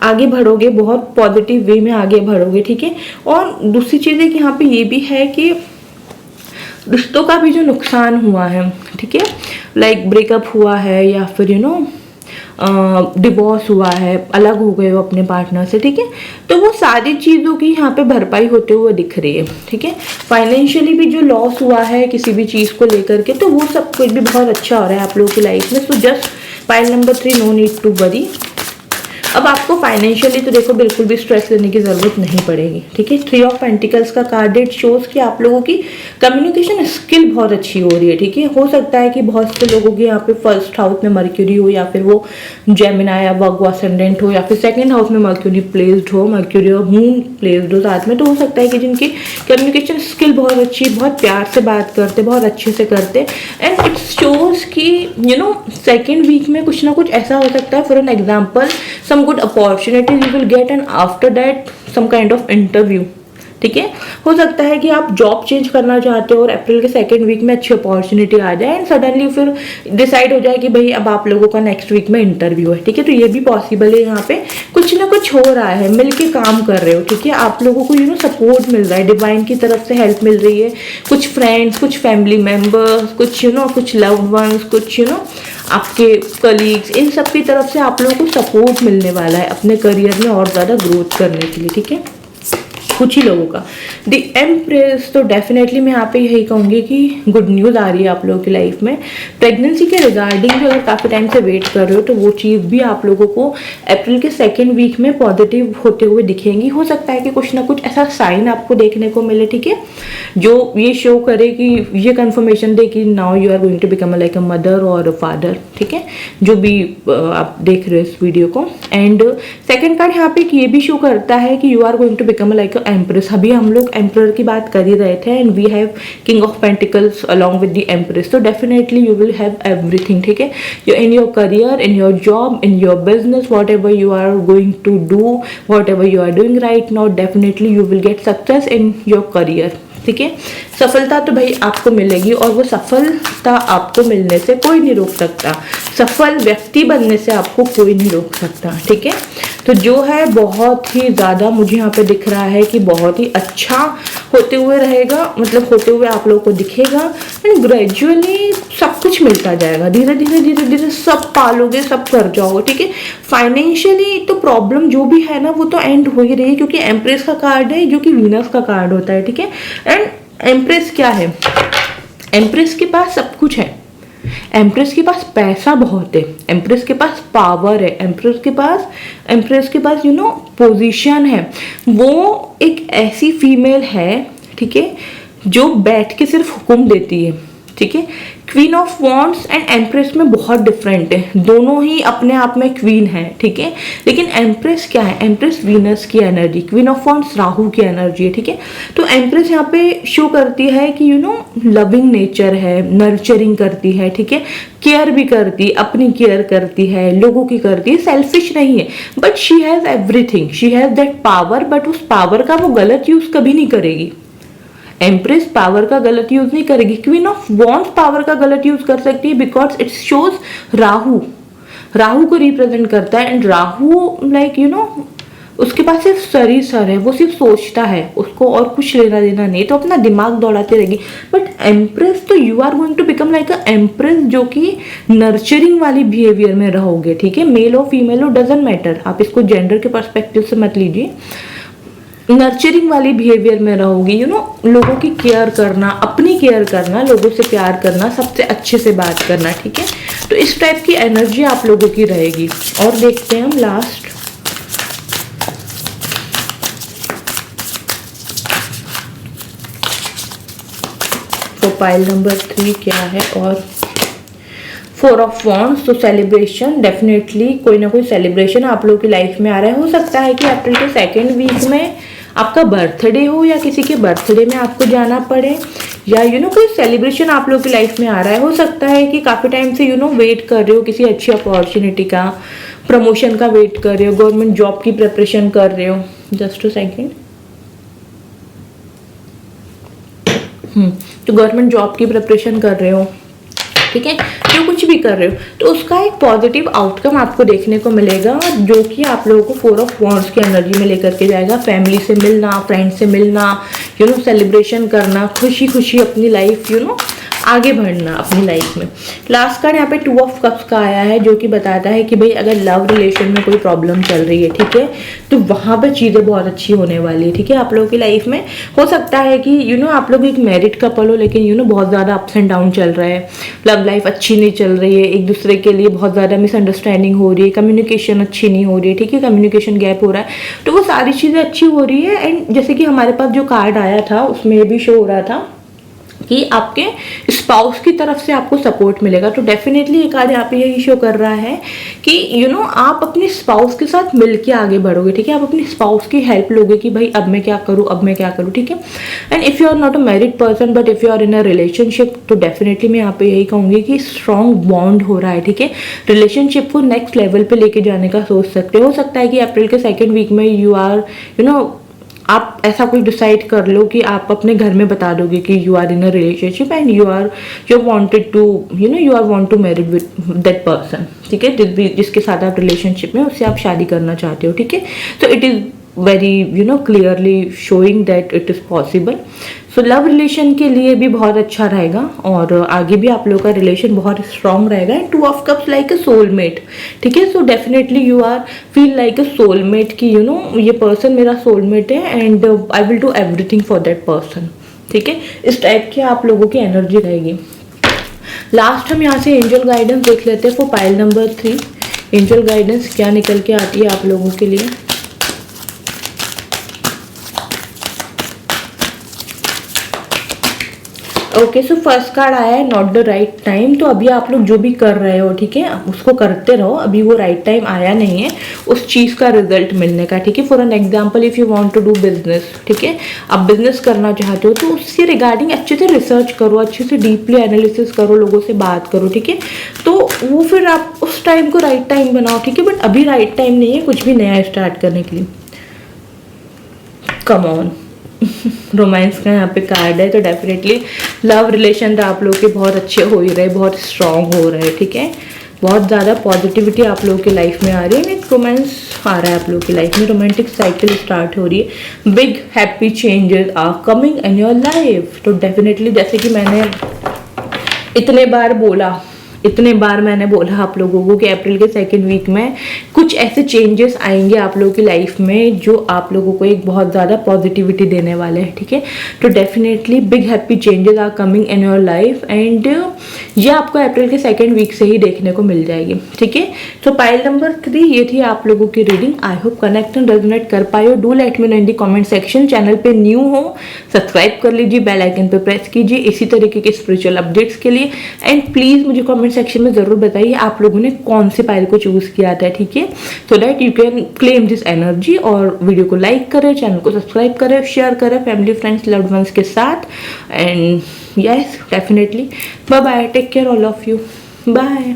आगे बढ़ोगे, बहुत पॉजिटिव वे में आगे बढ़ोगे. ठीक है, और दूसरी चीज़ है कि यहाँ पे ये भी है कि रिश्तों का भी जो नुकसान हुआ है, ठीक है, लाइक ब्रेकअप हुआ है या फिर यू नो डिवोर्स हुआ है, अलग हो गए हो अपने पार्टनर से, ठीक है, तो वो सारी चीज़ों की यहाँ पे भरपाई होते हुए दिख रही है. ठीक है, फाइनेंशियली भी जो लॉस हुआ है किसी भी चीज़ को लेकर के, तो वो सब कुछ भी बहुत अच्छा हो रहा है आप लोगों की लाइफ में. So just pile number 3, no need to worry. अब आपको फाइनेंशियली तो देखो बिल्कुल भी स्ट्रेस लेने की ज़रूरत नहीं पड़ेगी. ठीक है, 3 ऑफ पेंटिकल्स का कार्ड इट शोज़ कि आप लोगों की कम्युनिकेशन स्किल बहुत अच्छी हो रही है. ठीक है, हो सकता है कि बहुत से लोगों के यहाँ पे फर्स्ट हाउस में मर्क्यूरी हो या फिर वो जेमिनी या वर्गो असेंडेंट हो या फिर सेकंड हाउस में मर्क्यूरी प्लेस्ड हो, मर्क्यूरी और मून प्लेस्ड हो साथ में, तो हो सकता है कि जिनकी कम्युनिकेशन स्किल बहुत अच्छी, बहुत प्यार से बात करते, बहुत अच्छे से करते, एंड इट शोज़ कि यू नो सेकेंड वीक में कुछ ना कुछ ऐसा हो सकता है. For an example, some good opportunities you will get and after that some kind of interview. ठीक है, हो सकता है कि आप जॉब चेंज करना चाहते हो और अप्रैल के सेकेंड वीक में अच्छी अपॉर्चुनिटी आ जाए एंड सडनली फिर डिसाइड हो जाए कि भाई अब आप लोगों का नेक्स्ट वीक में इंटरव्यू है. ठीक है, तो ये भी पॉसिबल है. यहाँ पे कुछ ना कुछ हो रहा है, मिलके काम कर रहे हो. ठीक है, आप लोगों को यू नो सपोर्ट मिल रहा है, डिवाइन की तरफ से हेल्प मिल रही है. कुछ फ्रेंड्स, कुछ फैमिली मेम्बर्स, कुछ यू नो कुछ लव्ड वंस, कुछ यू नो आपके कलीग्स, इन सब की तरफ से आप लोगों को सपोर्ट मिलने वाला है अपने करियर में और ज़्यादा ग्रोथ करने के लिए. ठीक है, कुछ ही लोगों का. द एम्प्रेस, तो डेफिनेटली मैं यहाँ पे यही कहूँगी कि गुड न्यूज़ आ रही है आप लोगों की लाइफ में. प्रेगनेंसी के रिगार्डिंग भी अगर काफ़ी टाइम से वेट कर रहे हो तो वो चीज़ भी आप लोगों को अप्रैल के सेकेंड वीक में पॉजिटिव होते हुए दिखेंगी. हो सकता है कि कुछ ना कुछ ऐसा साइन आपको देखने को मिले, ठीक है, जो ये शो करे कि ये कंफर्मेशन दे कि now you are going to become like a mother और अ फादर. ठीक है, जो भी आप देख रहे हो इस वीडियो को. एंड सेकेंड कार्ड यहाँ पे ये भी शो करता है कि you are going to become like empress. अभी हम लोग एम्परर की बात कर ही रहे थे and we have king of pentacles along with the empress. तो definitely you will have everything. ठीक है, in your career, in your job, in your business, whatever you are going to do, whatever you are doing right now, definitely you will get success in your career. ठीक है, सफलता तो भाई आपको मिलेगी और वो सफलता आपको मिलने से कोई नहीं रोक सकता. सफल व्यक्ति बनने से आपको कोई नहीं रोक सकता. ठीक है, तो जो है बहुत ही ज़्यादा मुझे यहाँ पे दिख रहा है कि बहुत ही अच्छा होते हुए रहेगा, मतलब होते हुए आप लोगों को दिखेगा एंड ग्रेजुअली सब कुछ मिलता जाएगा. धीरे धीरे धीरे धीरे सब पालोगे, सब कर जाओगे. ठीक है, फाइनेंशियली तो प्रॉब्लम जो भी है ना वो तो एंड हो ही रही है क्योंकि एम्प्रेस का कार्ड है जो कि वीनस का कार्ड होता है. ठीक है, एंड एम्प्रेस क्या है, एम्प्रेस के पास सब कुछ है, एम्प्रेस के पास पैसा बहुत है, एम्प्रेस के पास पावर है, एम्प्रेस के पास यू नो पोजीशन है. वो एक ऐसी फीमेल है, ठीक है, जो बैठ के सिर्फ हुक्म देती है. ठीक है, queen of wands and empress में बहुत डिफरेंट है, दोनों ही अपने आप में क्वीन है. ठीक है, लेकिन एम्प्रेस क्या है, एम्प्रेस वीनस की energy, queen of wands Rahu की एनर्जी है. ठीक है, तो एम्प्रेस यहाँ पे शो करती है कि यू नो लविंग नेचर है, नर्चरिंग करती है. ठीक है, केयर भी करती है, अपनी केयर करती है, लोगों की करती है, सेल्फिश नहीं है, but she has everything, she has that power, but उस पावर का वो गलत यूज कभी नहीं करेगी. एम्प्रेस पावर का गलत यूज नहीं करेगी. क्वीन ऑफ वॉन्ड्स पावर का गलत यूज कर सकती है because it shows Rahu, Rahu को रिप्रेजेंट करता है and Rahu like you no उसके पास सिर्फ सर ही सर है, वो सिर्फ सोचता है, उसको और कुछ लेना देना नहीं, तो अपना दिमाग दौड़ाती रहेगी। बट एम्प्रेस तो you are going to become like a empress, जो कि नर्चरिंग वाली बिहेवियर में रहोगे, ठीक है। मेल हो फीमेल हो डजेंट मैटर, आप इसको जेंडर के पर्सपेक्टिव से मत लीजिए। नर्चरिंग वाली बिहेवियर में रहोगी, यू नो, लोगों की केयर करना, अपनी केयर करना, लोगों से प्यार करना, सबसे अच्छे से बात करना, ठीक है। तो इस टाइप की एनर्जी आप लोगों की रहेगी। और देखते हैं हम लास्ट, तो पाइल नंबर 3 क्या है। और 4 ऑफ वॉन्ड्स, तो सेलिब्रेशन, डेफिनेटली कोई ना कोई सेलिब्रेशन आप लोगों की लाइफ में आ रहा है। हो सकता है कि अप्रैल के सेकेंड वीक में आपका बर्थडे हो, या किसी के बर्थडे में आपको जाना पड़े, या यू नो कोई सेलिब्रेशन आप लोगों की लाइफ में आ रहा है। हो सकता है कि काफ़ी टाइम से यू नो वेट कर रहे हो किसी अच्छी अपॉर्चुनिटी का, प्रमोशन का वेट कर रहे हो, गवर्नमेंट जॉब की प्रिपरेशन कर रहे हो। जस्ट अ सेकेंड, तो गवर्नमेंट जॉब की प्रिपरेशन कर रहे हो, ठीक है, जो कुछ भी कर रहे हो, तो उसका एक पॉजिटिव आउटकम आपको देखने को मिलेगा, जो कि आप लोगों को 4 ऑफ वॉन्ड्स की एनर्जी में लेकर के जाएगा। फैमिली से मिलना, फ्रेंड से मिलना, यू नो, सेलिब्रेशन करना, खुशी खुशी अपनी लाइफ, यू नो, आगे बढ़ना अपनी लाइफ में। लास्ट कार्ड यहाँ पे 2 ऑफ कप्स का आया है, जो कि बताता है कि भाई अगर लव रिलेशन में कोई प्रॉब्लम चल रही है, ठीक है, तो वहाँ पे चीज़ें बहुत अच्छी होने वाली है, ठीक है, आप लोगों की लाइफ में। हो सकता है कि यू नो आप लोग एक मैरिड कपल हो, लेकिन यू नो बहुत ज़्यादा अप्स एंड डाउन चल रहा है, लव लाइफ अच्छी नहीं चल रही है, एक दूसरे के लिए बहुत ज़्यादा मिसअंडरस्टैंडिंग हो रही है, कम्युनिकेशन अच्छी नहीं हो रही है, ठीक है, कम्युनिकेशन गैप हो रहा है, तो वो सारी चीज़ें अच्छी हो रही है। एंड जैसे कि हमारे पास जो कार्ड आया था उसमें ये भी शो हो रहा था कि आपके स्पाउस की तरफ से आपको सपोर्ट मिलेगा। तो डेफिनेटली ये कार्ड यहाँ पे यही शो कर रहा है कि यू नो आप अपने स्पाउस के साथ मिलके आगे बढ़ोगे, ठीक है, आप अपनी स्पाउस की हेल्प लोगे कि भाई अब मैं क्या करूँ, अब मैं क्या करूँ, ठीक है। And if you are not a married person but if you are in a relationship, तो डेफिनेटली मैं यहाँ पे यही कहूँगी कि स्ट्रॉन्ग बॉन्ड हो रहा है, ठीक है। रिलेशनशिप को नेक्स्ट लेवल पे लेके जाने का सोच सकते हो सकता है कि अप्रैल के सेकेंड वीक में यू आर यू नो आप ऐसा कुछ डिसाइड कर लो कि आप अपने घर में बता दोगे कि you are in a relationship and you wanted to you know you are want to married with that person, ठीक है, जिसके साथ आप रिलेशनशिप में उससे आप शादी करना चाहते हो, ठीक है। तो it is very you know clearly showing that it is possible. So love relation के लिए भी बहुत अच्छा रहेगा और आगे भी आप लोगों का रिलेशन बहुत स्ट्रांग रहेगा। And 2 of cups like a soulmate, ठीक है। So definitely you are feel like a soulmate कि यू नो ये पर्सन मेरा सोलमेट है and I will do everything for that person, ठीक है। इस टाइप की आप लोगों की एनर्जी रहेगी। लास्ट हम यहाँ से एंजल गाइडेंस देख लेते हैं for pile number 3। Angel guidance क्या निकल के आती है आप लोगों के लिए। ओके, सो फर्स्ट कार्ड आया है नॉट द राइट टाइम। तो अभी आप लोग जो भी कर रहे हो, ठीक है, उसको करते रहो, अभी वो राइट टाइम आया नहीं है उस चीज़ का रिजल्ट मिलने का, ठीक है। For an example if you want to do business, ठीक है, आप बिजनेस करना चाहते हो तो उससे रिगार्डिंग अच्छे से रिसर्च करो, अच्छे से डीपली एनालिसिस करो, लोगों से बात करो, ठीक है। तो वो फिर आप उस टाइम को राइट टाइम बनाओ, ठीक है। बट अभी राइट टाइम नहीं है कुछ भी नया स्टार्ट करने के लिए। कम ऑन रोमांस का यहाँ पे कार्ड है, तो डेफिनेटली लव रिलेशन तो आप लोग के बहुत अच्छे हो ही रहे, बहुत स्ट्रांग हो रहे, ठीक है। बहुत ज़्यादा पॉजिटिविटी आप लोगों की लाइफ में आ रही है, एक रोमांस आ रहा है आप लोगों की लाइफ में, रोमांटिक साइकिल स्टार्ट हो रही है, big happy changes are coming in your life. तो डेफिनेटली जैसे कि मैंने इतने बार मैंने बोला आप लोगों को कि अप्रैल के सेकेंड वीक में कुछ ऐसे चेंजेस आएंगे आप लोगों की लाइफ में जो आप लोगों को एक बहुत ज़्यादा पॉजिटिविटी देने वाले हैं, ठीक है। तो definitely big happy changes are coming in your life and ये आपको अप्रैल के सेकेंड वीक से ही देखने को मिल जाएगी, ठीक है। तो पाइल नंबर 3 ये थी आप लोगों की reading. I hope connect and resonate कर पाए हो। Do let me know in the comment section. Channel पे न्यू हो सब्सक्राइब कर लीजिए, बेल आइकन पे प्रेस कीजिए इसी तरीके के स्पिरिचुअल अपडेट्स के लिए। एंड प्लीज़ मुझे कमेंट सेक्शन में ज़रूर बताइए आप लोगों ने कौन से पाइल को चूज़ किया था, ठीक है, so that you can claim this energy. और वीडियो को लाइक करें, चैनल को सब्सक्राइब करें, शेयर करें फैमिली फ्रेंड्स लव्ड वंस के साथ। And yes definitely bye bye, take care all of you, bye.